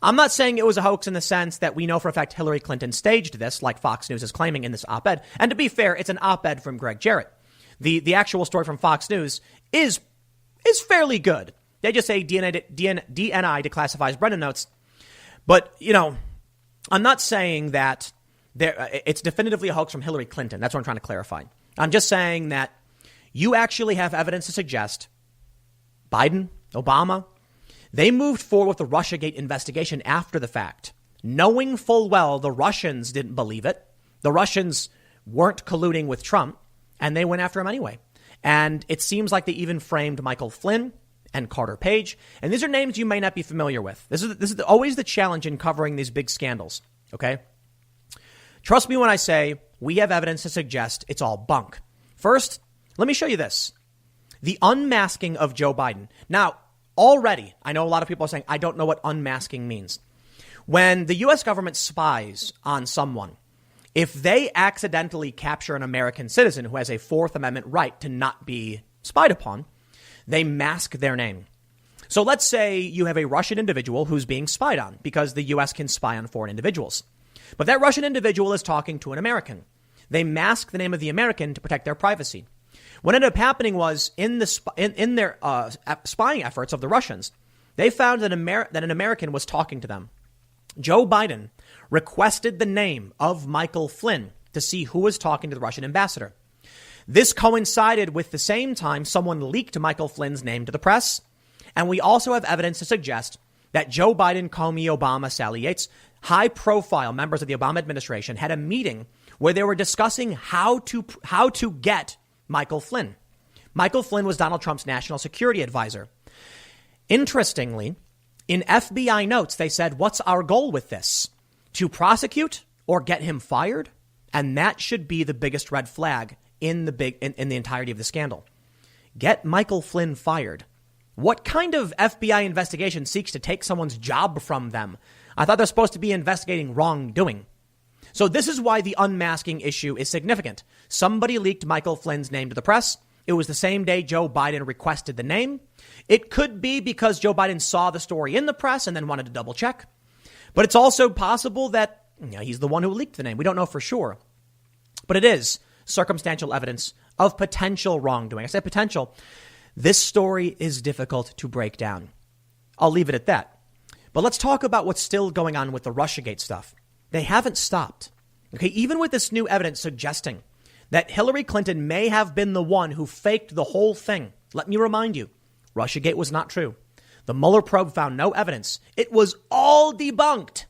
I'm not saying it was a hoax in the sense that we know for a fact Hillary Clinton staged this, like Fox News is claiming in this op-ed. And to be fair, it's an op-ed from Greg Jarrett. The actual story from Fox News is fairly good. They just say DNI declassifies Brennan notes. But, you know, I'm not saying that it's definitively a hoax from Hillary Clinton. That's what I'm trying to clarify. I'm just saying that you actually have evidence to suggest Biden, Obama, they moved forward with the Russiagate investigation after the fact, knowing full well the Russians didn't believe it. The Russians weren't colluding with Trump, and they went after him anyway. And it seems like they even framed Michael Flynn and Carter Page. And these are names you may not be familiar with. This is always the challenge in covering these big scandals. OK, trust me when I say we have evidence to suggest it's all bunk. First, let me show you this. The unmasking of Joe Biden. Now, already, I know a lot of people are saying, I don't know what unmasking means. When the U.S. government spies on someone, if they accidentally capture an American citizen who has a Fourth Amendment right to not be spied upon, they mask their name. So let's say you have a Russian individual who's being spied on because the U.S. can spy on foreign individuals. But that Russian individual is talking to an American. They mask the name of the American to protect their privacy. What ended up happening was in their spying efforts of the Russians, they found that an American was talking to them. Joe Biden requested the name of Michael Flynn to see who was talking to the Russian ambassador. This coincided with the same time someone leaked Michael Flynn's name to the press. And we also have evidence to suggest that Joe Biden, Comey, Obama, Sally Yates, high-profile members of the Obama administration had a meeting where they were discussing how to get Michael Flynn. Michael Flynn was Donald Trump's national security advisor. Interestingly, in FBI notes, they said, what's our goal with this? To prosecute or get him fired? And that should be the biggest red flag in the entirety of the scandal. Get Michael Flynn fired. What kind of FBI investigation seeks to take someone's job from them? I thought they're supposed to be investigating wrongdoing. So this is why the unmasking issue is significant. Somebody leaked Michael Flynn's name to the press. It was the same day Joe Biden requested the name. It could be because Joe Biden saw the story in the press and then wanted to double check. But it's also possible that he's the one who leaked the name. We don't know for sure. But it is circumstantial evidence of potential wrongdoing. I say potential. This story is difficult to break down. I'll leave it at that. But let's talk about what's still going on with the Russiagate stuff. They haven't stopped. Okay, even with this new evidence suggesting that Hillary Clinton may have been the one who faked the whole thing. Let me remind you, Russiagate was not true. The Mueller probe found no evidence. It was all debunked.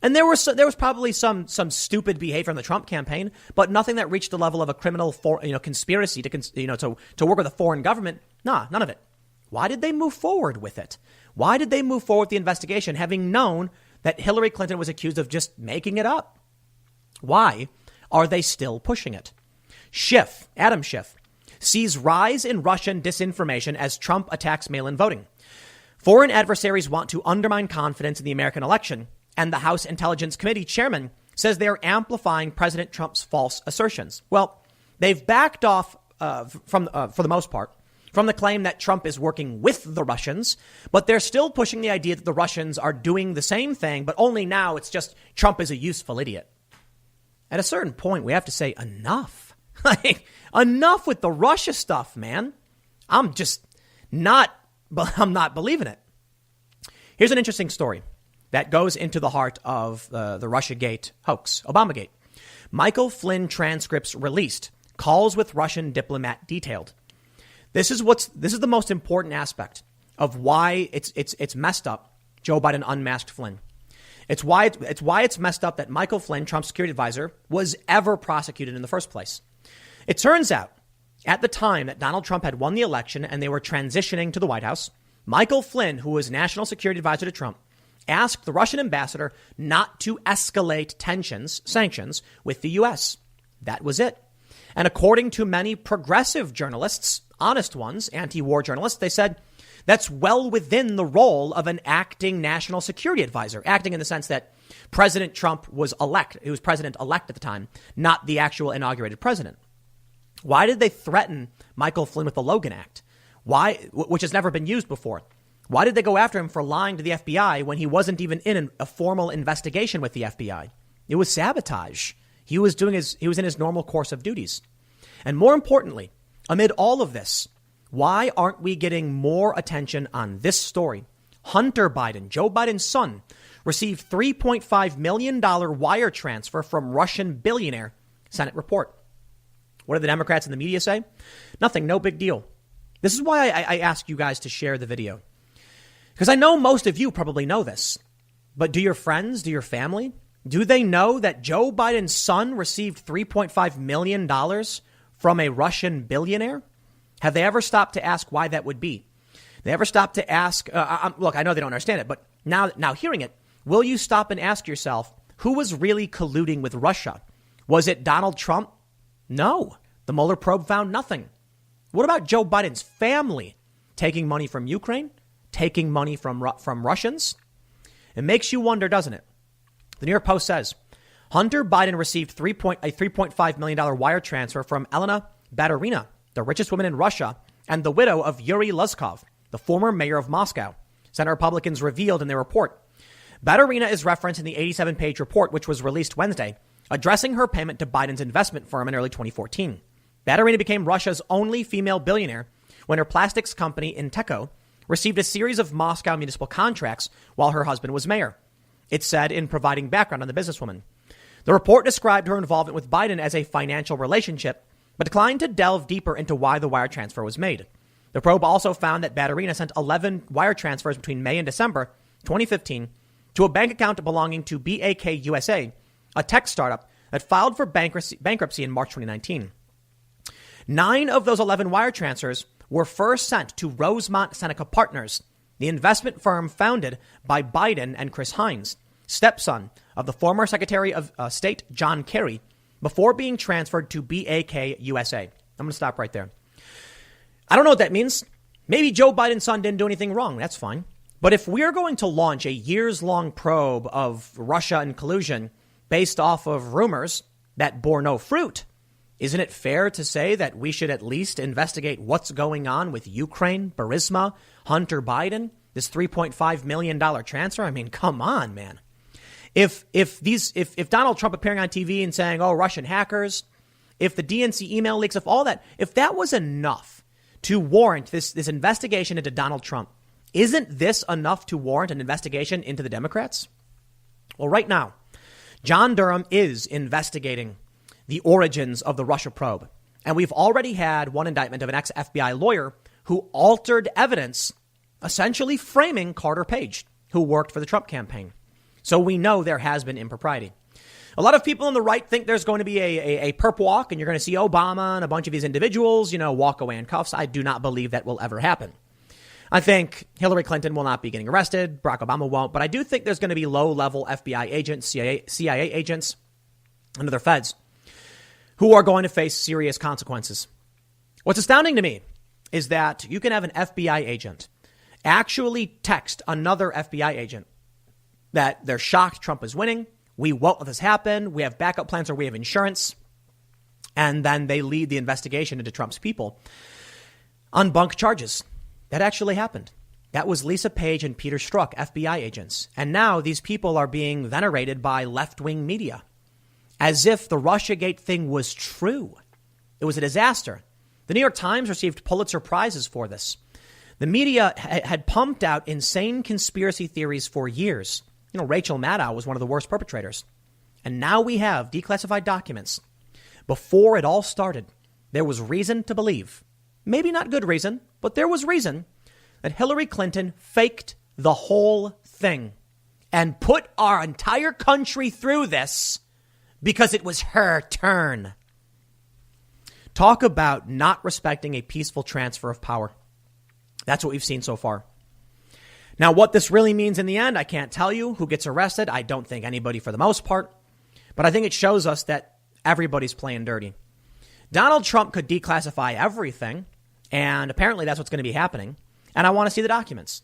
And there was probably some stupid behavior from the Trump campaign, but nothing that reached the level of a criminal conspiracy to work with a foreign government. Nah, none of it. Why did they move forward with it? Why did they move forward with the investigation, having known that Hillary Clinton was accused of just making it up? Why are they still pushing it? Adam Schiff, sees rise in Russian disinformation as Trump attacks mail-in voting. Foreign adversaries want to undermine confidence in the American election, and the House Intelligence Committee chairman says they are amplifying President Trump's false assertions. Well, they've backed off for the most part, from the claim that Trump is working with the Russians, but they're still pushing the idea that the Russians are doing the same thing, but only now it's just Trump is a useful idiot. At a certain point, we have to say enough. Enough with the Russia stuff, man. I'm not believing it. Here's an interesting story that goes into the heart of the Russiagate hoax, Obamagate. Michael Flynn transcripts released, calls with Russian diplomat detailed. This is the most important aspect of why it's messed up. Joe Biden unmasked Flynn. It's why it's messed up that Michael Flynn, Trump's security advisor, was ever prosecuted in the first place. It turns out, at the time that Donald Trump had won the election and they were transitioning to the White House, Michael Flynn, who was national security advisor to Trump, asked the Russian ambassador not to escalate sanctions with the U.S. That was it. And according to many progressive journalists, honest ones, anti-war journalists, they said that's well within the role of an acting national security advisor, acting in the sense that President Trump was he was president-elect at the time, not the actual inaugurated president. Why did they threaten Michael Flynn with the Logan Act? Which has never been used before. Why did they go after him for lying to the FBI when he wasn't even in a formal investigation with the FBI? It was sabotage. He was in his normal course of duties. And more importantly, amid all of this, why aren't we getting more attention on this story? Hunter Biden, Joe Biden's son, received $3.5 million wire transfer from Russian billionaire, Senate report. What do the Democrats and the media say? Nothing, no big deal. This is why I ask you guys to share the video. Because I know most of you probably know this. But do your friends, do your family, do they know that Joe Biden's son received $3.5 million from a Russian billionaire? Have they ever stopped to ask why that would be? They ever stopped to ask, look, I know they don't understand it, but now hearing it, will you stop and ask yourself, who was really colluding with Russia? Was it Donald Trump? No, the Mueller probe found nothing. What about Joe Biden's family taking money from Ukraine, taking money from Russians? It makes you wonder, doesn't it? The New York Post says Hunter Biden received a $3.5 million wire transfer from Elena Baturina, the richest woman in Russia, and the widow of Yuri Luzkov, the former mayor of Moscow, Senate Republicans revealed in their report. Baturina is referenced in the 87-page report, which was released Wednesday, addressing her payment to Biden's investment firm in early 2014. Baturina became Russia's only female billionaire when her plastics company Inteco received a series of Moscow municipal contracts while her husband was mayor. It said in providing background on the businesswoman. The report described her involvement with Biden as a financial relationship, but declined to delve deeper into why the wire transfer was made. The probe also found that Baturina sent 11 wire transfers between May and December 2015 to a bank account belonging to BAK USA, a tech startup that filed for bankruptcy in March 2019. 9 of those 11 wire transfers were first sent to Rosemont Seneca Partners, the investment firm founded by Biden and Chris Hines, stepson of the former Secretary of State John Kerry, before being transferred to BAK USA. I'm going to stop right there. I don't know what that means. Maybe Joe Biden's son didn't do anything wrong. That's fine. But if we're going to launch a years-long probe of Russia and collusion based off of rumors that bore no fruit, isn't it fair to say that we should at least investigate what's going on with Ukraine, Burisma, Hunter Biden, this $3.5 million transfer? I mean, come on, man. If Donald Trump appearing on TV and saying, oh, Russian hackers, if the DNC email leaks, if that was enough to warrant this investigation into Donald Trump, isn't this enough to warrant an investigation into the Democrats? Well, right now, John Durham is investigating the origins of the Russia probe. And we've already had one indictment of an ex-FBI lawyer who altered evidence, essentially framing Carter Page, who worked for the Trump campaign. So we know there has been impropriety. A lot of people on the right think there's going to be a perp walk and you're going to see Obama and a bunch of these individuals, walk away in cuffs. I do not believe that will ever happen. I think Hillary Clinton will not be getting arrested. Barack Obama won't. But I do think there's going to be low-level FBI agents, CIA agents, and other feds who are going to face serious consequences. What's astounding to me is that you can have an FBI agent actually text another FBI agent that they're shocked Trump is winning. We won't let this happen. We have backup plans or we have insurance. And then they lead the investigation into Trump's people on bunk charges. That actually happened. That was Lisa Page and Peter Strzok, FBI agents. And now these people are being venerated by left-wing media as if the Russiagate thing was true. It was a disaster. The New York Times received Pulitzer Prizes for this. The media had pumped out insane conspiracy theories for years. You know, Rachel Maddow was one of the worst perpetrators. And now we have declassified documents. Before it all started, there was reason to believe, maybe not good reason, but there was reason that Hillary Clinton faked the whole thing and put our entire country through this because it was her turn. Talk about not respecting a peaceful transfer of power. That's what we've seen so far. Now, what this really means in the end, I can't tell you. Who gets arrested? I don't think anybody for the most part. But I think it shows us that everybody's playing dirty. Donald Trump could declassify everything, and apparently that's what's going to be happening. And I want to see the documents.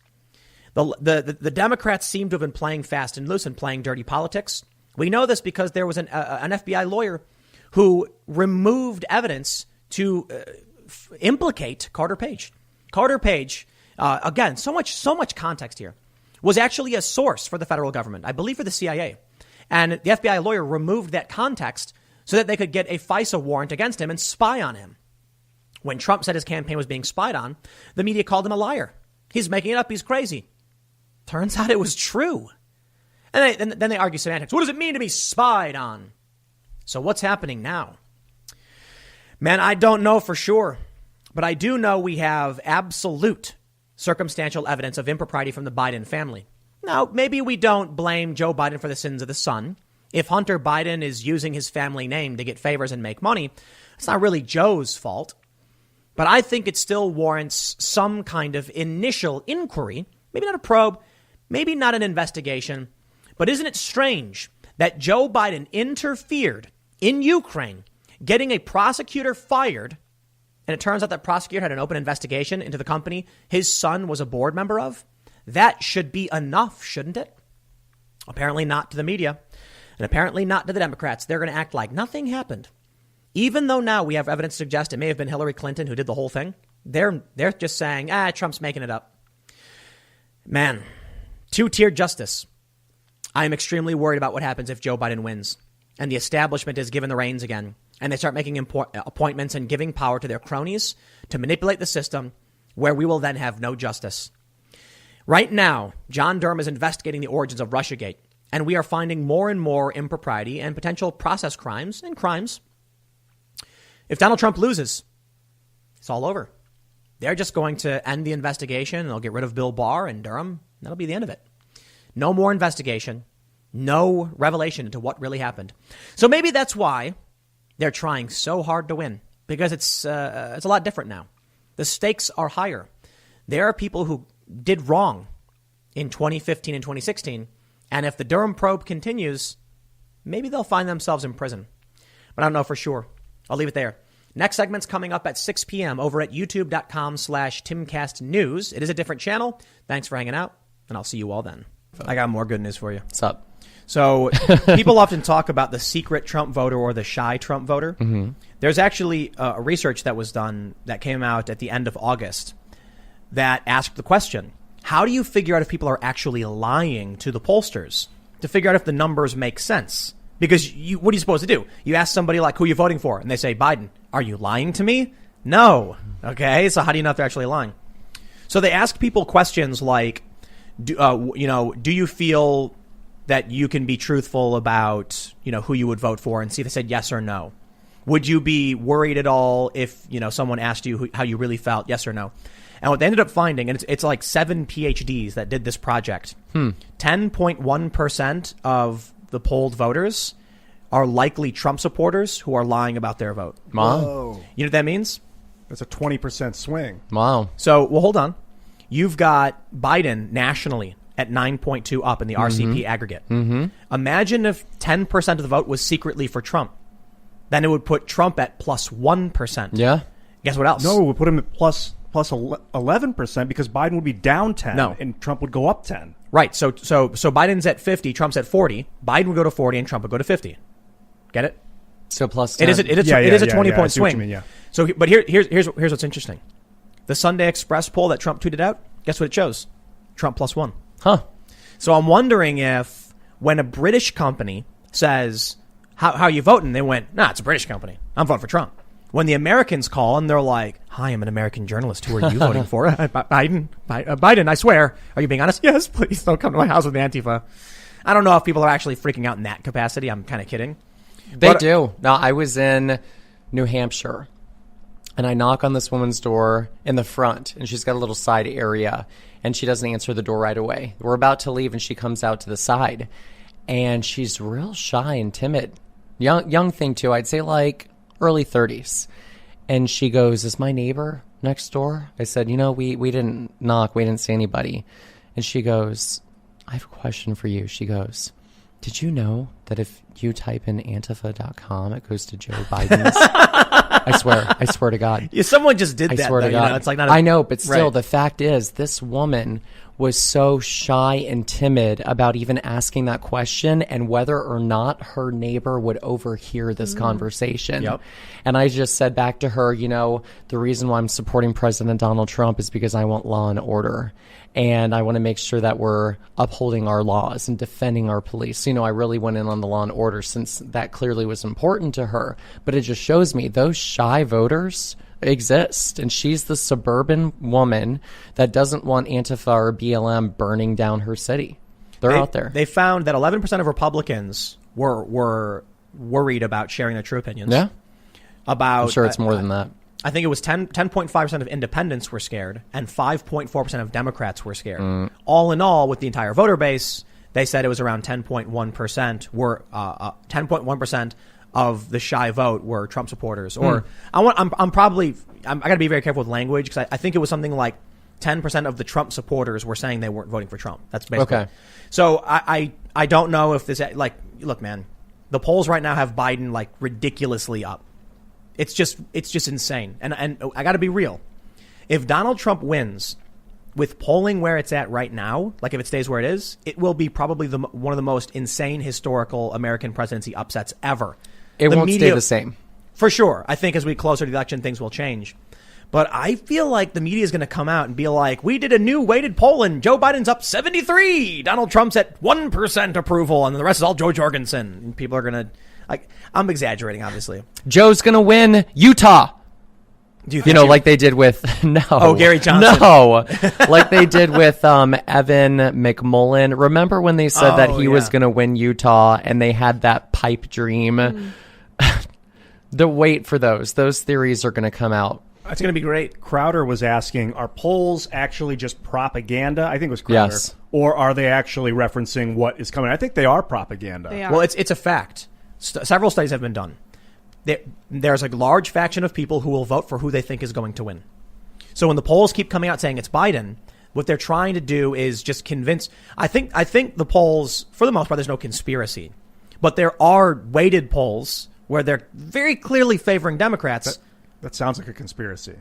The Democrats seem to have been playing fast and loose and playing dirty politics. We know this because there was an FBI lawyer who removed evidence to implicate Carter Page. Carter Page, again, so much context here, was actually a source for the federal government, I believe for the CIA. And the FBI lawyer removed that context so that they could get a FISA warrant against him and spy on him. When Trump said his campaign was being spied on, the media called him a liar. He's making it up. He's crazy. Turns out it was true. And then they argue semantics. What does it mean to be spied on? So what's happening now? Man, I don't know for sure. But I do know we have absolute circumstantial evidence of impropriety from the Biden family. Now, maybe we don't blame Joe Biden for the sins of the son. If Hunter Biden is using his family name to get favors and make money, it's not really Joe's fault. But I think it still warrants some kind of initial inquiry, maybe not a probe, maybe not an investigation. But isn't it strange that Joe Biden interfered in Ukraine, getting a prosecutor fired, and it turns out that prosecutor had an open investigation into the company his son was a board member of? That should be enough, shouldn't it? Apparently not to the media, and apparently not to the Democrats. They're going to act like nothing happened. Even though now we have evidence to suggest it may have been Hillary Clinton who did the whole thing, they're just saying, Trump's making it up. Man, two-tiered justice. I am extremely worried about what happens if Joe Biden wins and the establishment is given the reins again and they start making appointments and giving power to their cronies to manipulate the system where we will then have no justice. Right now, John Durham is investigating the origins of Russiagate, and we are finding more and more impropriety and potential process crimes and crimes. If Donald Trump loses, it's all over. They're just going to end the investigation and they'll get rid of Bill Barr and Durham. That'll be the end of it. No more investigation. No revelation into what really happened. So maybe that's why they're trying so hard to win, because it's a lot different now. The stakes are higher. There are people who did wrong in 2015 and 2016. And if the Durham probe continues, maybe they'll find themselves in prison. But I don't know for sure. I'll leave it there. Next segment's coming up at 6 p.m. over at youtube.com/TimCastNews. It is a different channel. Thanks for hanging out, and I'll see you all then. I got more good news for you. What's up? So people often talk about the secret Trump voter or the shy Trump voter. Mm-hmm. There's actually a research that was done that came out at the end of August that asked the question, how do you figure out if people are actually lying to the pollsters to figure out if the numbers make sense? Because what are you supposed to do? You ask somebody like, who are you voting for? And they say, Biden. Are you lying to me? No. Okay. So how do you know if they're actually lying? So they ask people questions like, do you feel that you can be truthful about, who you would vote for, and see if they said yes or no? Would you be worried at all if, someone asked you how you really felt, yes or no? And what they ended up finding, and it's like 7 PhDs that did this project, 10.1% of the polled voters are likely Trump supporters who are lying about their vote. Wow. You know what that means? That's a 20% swing. Wow. So, hold on. You've got Biden nationally at 9.2 up in the RCP aggregate. Mm-hmm. Imagine if 10% of the vote was secretly for Trump. Then it would put Trump at plus 1%. Yeah. Guess what else? No, we put him at plus 11% because Biden would be down 10 and Trump would go up 10. Right. So Biden's at 50, Trump's at 40. Biden would go to 40 and Trump would go to 50. Get it? So plus 10. It is a 20-point swing. Mean, yeah. So, but here's what's interesting. The Sunday Express poll that Trump tweeted out, guess what it shows? Trump +1. Huh. So I'm wondering if when a British company says, how are you voting? They went, nah, it's a British company. I'm voting for Trump. When the Americans call and they're like, hi, I'm an American journalist. Who are you voting for? Biden, I swear. Are you being honest? Yes, please don't come to my house with Antifa. I don't know if people are actually freaking out in that capacity. I'm kind of kidding. They do. Now, I was in New Hampshire, and I knock on this woman's door in the front, and she's got a little side area, and she doesn't answer the door right away. We're about to leave, and she comes out to the side, and she's real shy and timid. Young thing, too. I'd say like early 30s. And she goes, is my neighbor next door? I said, we didn't knock. We didn't see anybody. And she goes, I have a question for you. She goes, did you know that if you type in Antifa.com, it goes to Joe Biden's? I swear to God. Yeah, someone just did that. I swear to God. It's like not I know, but still, right. The fact is, this woman was so shy and timid about even asking that question and whether or not her neighbor would overhear this conversation. Yep. And I just said back to her, the reason why I'm supporting President Donald Trump is because I want law and order. And I want to make sure that we're upholding our laws and defending our police. I really went in on the law and order since that clearly was important to her. But it just shows me those shy voters exist. And she's the suburban woman that doesn't want Antifa or BLM burning down her city. They're out there. They found that 11% of Republicans were worried about sharing their true opinions. Yeah. I'm sure it's more than that. I think it was 10.5% of independents were scared and 5.4% of Democrats were scared. All in all, with the entire voter base, they said it was around 10.1% were 10.1% of the shy vote were Trump supporters. Or I got to be very careful with language because I think it was something like 10% of the Trump supporters were saying they weren't voting for Trump. That's basically okay. So I don't know if this look, man, the polls right now have Biden like ridiculously up. It's just insane. And I got to be real. If Donald Trump wins with polling where it's at right now, like if it stays where it is, it will be probably one of the most insane historical American presidency upsets ever. It won't stay the same. For sure. I think as we get closer to the election, things will change. But I feel like the media is going to come out and be like, we did a new weighted poll and Joe Biden's up 73. Donald Trump's at 1% approval and the rest is all Joe Jorgensen. And people are going to... I'm exaggerating, obviously. Joe's going to win Utah. Like they did with Gary Johnson. No, like they did with Evan McMullen. Remember when they said that he was going to win Utah and they had that pipe dream? The wait for those theories are going to come out. It's going to be great. Crowder was asking, are polls actually just propaganda? I think it was Crowder. Yes. Or are they actually referencing what is coming? I think they are propaganda. They are. Well, it's a fact. Several studies have been done. There's a large faction of people who will vote for who they think is going to win. So when the polls keep coming out saying it's Biden, what they're trying to do is just convince. I think the polls, for the most part, there's no conspiracy, but there are weighted polls where they're very clearly favoring Democrats. That sounds like a conspiracy.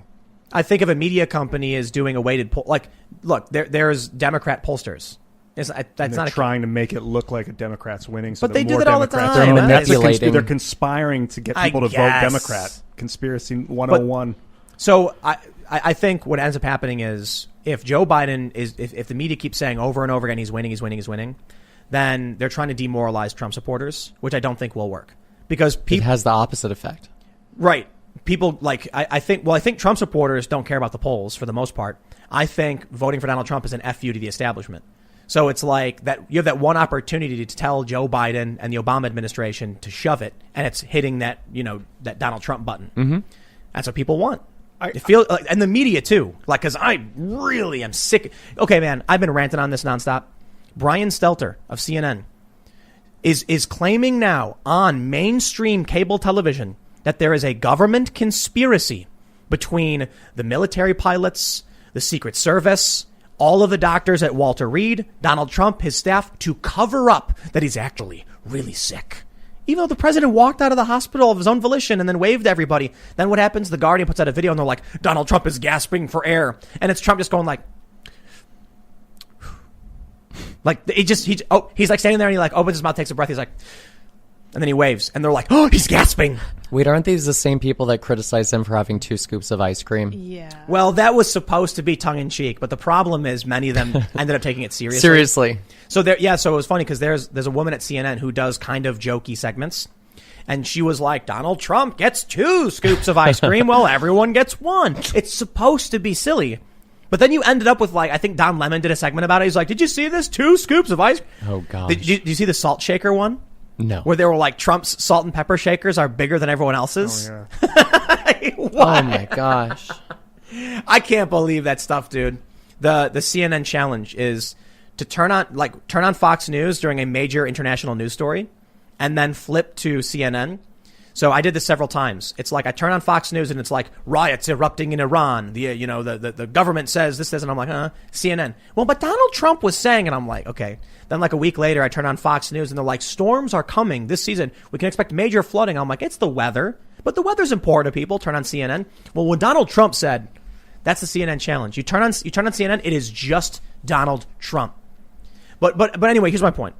I think if a media company is doing a weighted poll, like, look, there's Democrat pollsters. That's not trying to make it look like a Democrat's winning. So but they do that all the Democrats time. They're manipulating. They're conspiring to get people to vote Democrat. Conspiracy 101. So I think what ends up happening is if Joe Biden if the media keeps saying over and over again he's winning, then they're trying to demoralize Trump supporters, which I don't think will work because it has the opposite effect. Right. People I think Trump supporters don't care about the polls for the most part. I think voting for Donald Trump is an FU to the establishment. So it's like that you have that one opportunity to tell Joe Biden and the Obama administration to shove it, and it's hitting that that Donald Trump button. Mm-hmm. That's what people want. I feel and the media too, because I really am sick. Okay, man, I've been ranting on this nonstop. Brian Stelter of CNN is claiming now on mainstream cable television that there is a government conspiracy between the military pilots, the Secret Service, all of the doctors at Walter Reed, Donald Trump, his staff, to cover up that he's actually really sick Even though the president walked out of the hospital of his own volition and then waved to everybody. Then what happens? The Guardian puts out a video and they're like, Donald Trump is gasping for air. And it's Trump just going like he's like standing there and he like opens his mouth, takes a breath. He's like, and then he waves and they're like, oh, he's gasping. Wait, aren't these the same people that criticize him for having 2 scoops of ice cream? Yeah. Well, that was supposed to be tongue in cheek, but the problem is many of them ended up taking it seriously. Seriously. So so it was funny because there's a woman at CNN who does kind of jokey segments. And she was like, Donald Trump gets 2 scoops of ice cream while everyone gets 1. It's supposed to be silly. But then you ended up with, like, I think Don Lemon did a segment about it. He's like, did you see this? 2 scoops of ice cream? Oh, gosh. Did you see the salt shaker one? No. Where they were like, Trump's salt and pepper shakers are bigger than everyone else's? Oh, yeah. What? Oh, my gosh. I can't believe that stuff, dude. The CNN challenge is to turn on Fox News during a major international news story and then flip to CNN. So I did this several times. It's like I turn on Fox News and it's like riots erupting in Iran. The government says this, and I'm like, CNN. Well, but Donald Trump was saying, and I'm like, okay. Then like a week later, I turn on Fox News and they're like, storms are coming this season. We can expect major flooding. I'm like, it's the weather, but the weather's important to people. Turn on CNN. Well, when Donald Trump said, that's the CNN challenge. You turn on CNN, it is just Donald Trump. But anyway, here's my point.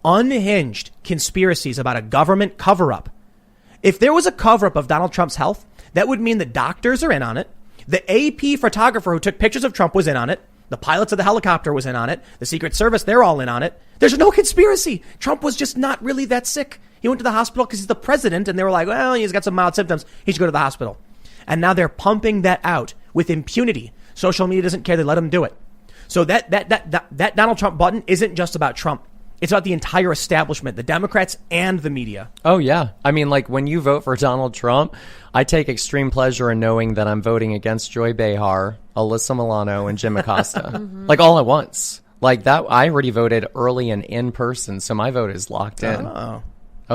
Unhinged conspiracies about a government cover-up. If there was a cover-up of Donald Trump's health, that would mean the doctors are in on it. The AP photographer who took pictures of Trump was in on it. The pilots of the helicopter was in on it. The Secret Service, they're all in on it. There's no conspiracy. Trump was just not really that sick. He went to the hospital because he's the president, and they were like, well, he's got some mild symptoms. He should go to the hospital. And now they're pumping that out with impunity. Social media doesn't care. They let him do it. So that Donald Trump button isn't just about Trump. It's about the entire establishment, the Democrats and the media. Oh, yeah. I mean, like, when you vote for Donald Trump, I take extreme pleasure in knowing that I'm voting against Joy Behar, Alyssa Milano, and Jim Acosta. Like, all at once. Like, that, I already voted early and in person, so my vote is locked in. Oh,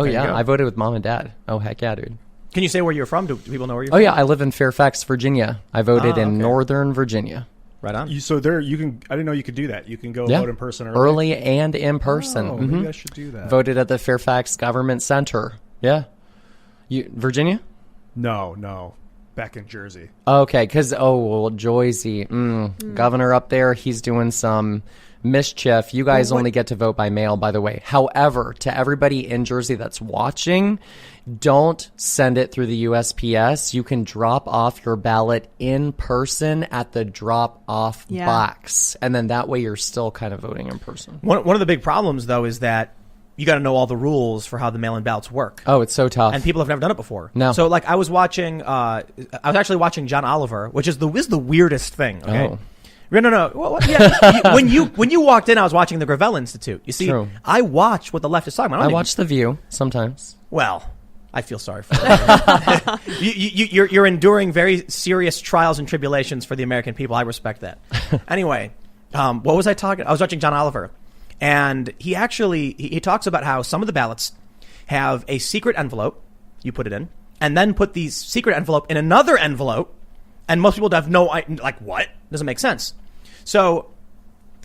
yeah. I voted with mom and dad. Oh, heck yeah, dude. Can you say where you're from? Do people know where you're from? Oh, yeah. I live in Fairfax, Virginia. I voted in Northern Virginia. Right on. So there, you can. I didn't know you could do that. You can go vote in person early and in person. Oh, maybe I should do that. Voted at the Fairfax Government Center. Yeah. Virginia? No. Back in Jersey. Okay, because Joycey, governor up there, he's doing some mischief. You guys only get to vote by mail, by the way. However, to everybody in Jersey that's watching, don't send it through the USPS. You can drop off your ballot in person at the drop-off box. And then that way you're still kind of voting in person. One of the big problems, though, is that you got to know all the rules for how the mail-in ballots work. Oh, it's so tough. And people have never done it before. No. So, like, I was actually watching John Oliver, which is the weirdest thing, okay? Oh. No. Well, yeah. when you walked in, I was watching the Gravel Institute. You see, True. I watch what the left is talking about. I watch The View sometimes. Well, I feel sorry for you. You're enduring very serious trials and tribulations for the American people. I respect that. Anyway, what was I talking? I was watching John Oliver, and he talks about how some of the ballots have a secret envelope. You put it in, and then put the secret envelope in another envelope, and most people have no what? Doesn't make sense. So,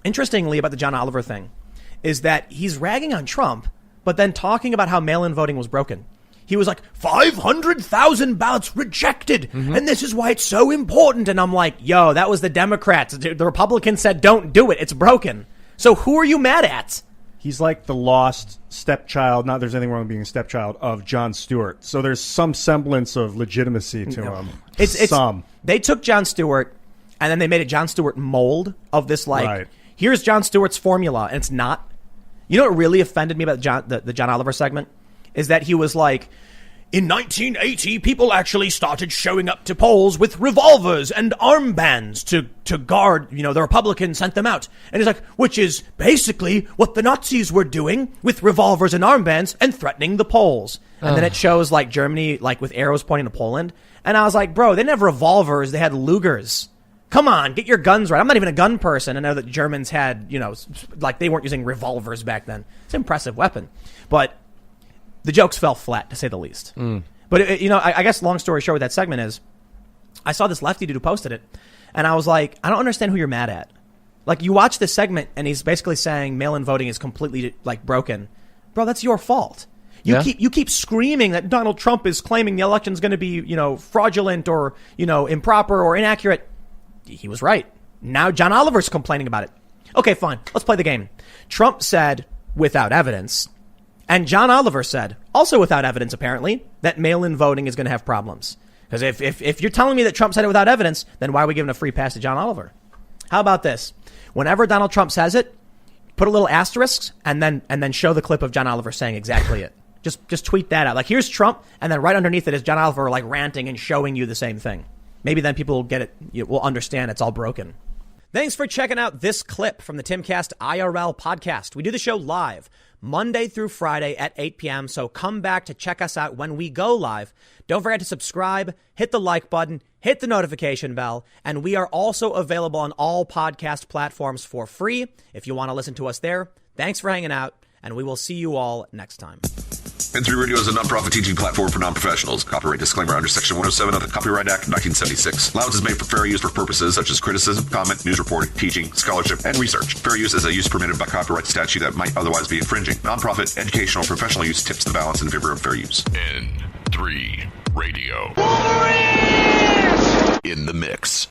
interestingly about the John Oliver thing is that he's ragging on Trump, but then talking about how mail-in voting was broken. He was like, 500,000 ballots rejected, and this is why it's so important. And I'm like, yo, that was the Democrats. The Republicans said don't do it. It's broken. So who are you mad at? He's like the lost stepchild. Not there's anything wrong with being a stepchild of Jon Stewart. So there's some semblance of legitimacy to him. They took Jon Stewart, and then they made a Jon Stewart mold of this, here's Jon Stewart's formula, and it's not. You know what really offended me about the John Oliver segment? Is that he was like, in 1980, people actually started showing up to polls with revolvers and armbands to guard, the Republicans sent them out. And he's like, which is basically what the Nazis were doing with revolvers and armbands and threatening the polls. And then it shows like Germany, like with arrows pointing to Poland. And I was like, bro, they didn't have revolvers. They had Lugers. Come on, get your guns right. I'm not even a gun person. I know that Germans had, they weren't using revolvers back then. It's an impressive weapon. But the jokes fell flat, to say the least. But, I guess long story short with that segment is I saw this lefty dude who posted it, and I was like, I don't understand who you're mad at. Like, you watch this segment, and he's basically saying mail-in voting is completely, broken. Bro, that's your fault. You keep screaming that Donald Trump is claiming the election's going to be, fraudulent or, improper or inaccurate. He was right. Now John Oliver's complaining about it. Okay, fine. Let's play the game. Trump said without evidence, and John Oliver said, also without evidence apparently, that mail-in voting is going to have problems. Because if you're telling me that Trump said it without evidence, then why are we giving a free pass to John Oliver? How about this? Whenever Donald Trump says it, put a little asterisk and then show the clip of John Oliver saying exactly it. Just tweet that out. Like, here's Trump, and then right underneath it is John Oliver like ranting and showing you the same thing. Maybe then people will get it. Will understand it's all broken. Thanks for checking out this clip from the Timcast IRL podcast. We do the show live Monday through Friday at 8 p.m. So come back to check us out when we go live. Don't forget to subscribe, hit the like button, hit the notification bell, and we are also available on all podcast platforms for free if you want to listen to us there. Thanks for hanging out, and we will see you all next time. N3 Radio is a non-profit teaching platform for non-professionals. Copyright disclaimer under Section 107 of the Copyright Act of 1976. Allowance is made for fair use for purposes such as criticism, comment, news reporting, teaching, scholarship, and research. Fair use is a use permitted by copyright statute that might otherwise be infringing. Non-profit, educational, or professional use tips the balance in favor of fair use. N3 Radio. In the mix.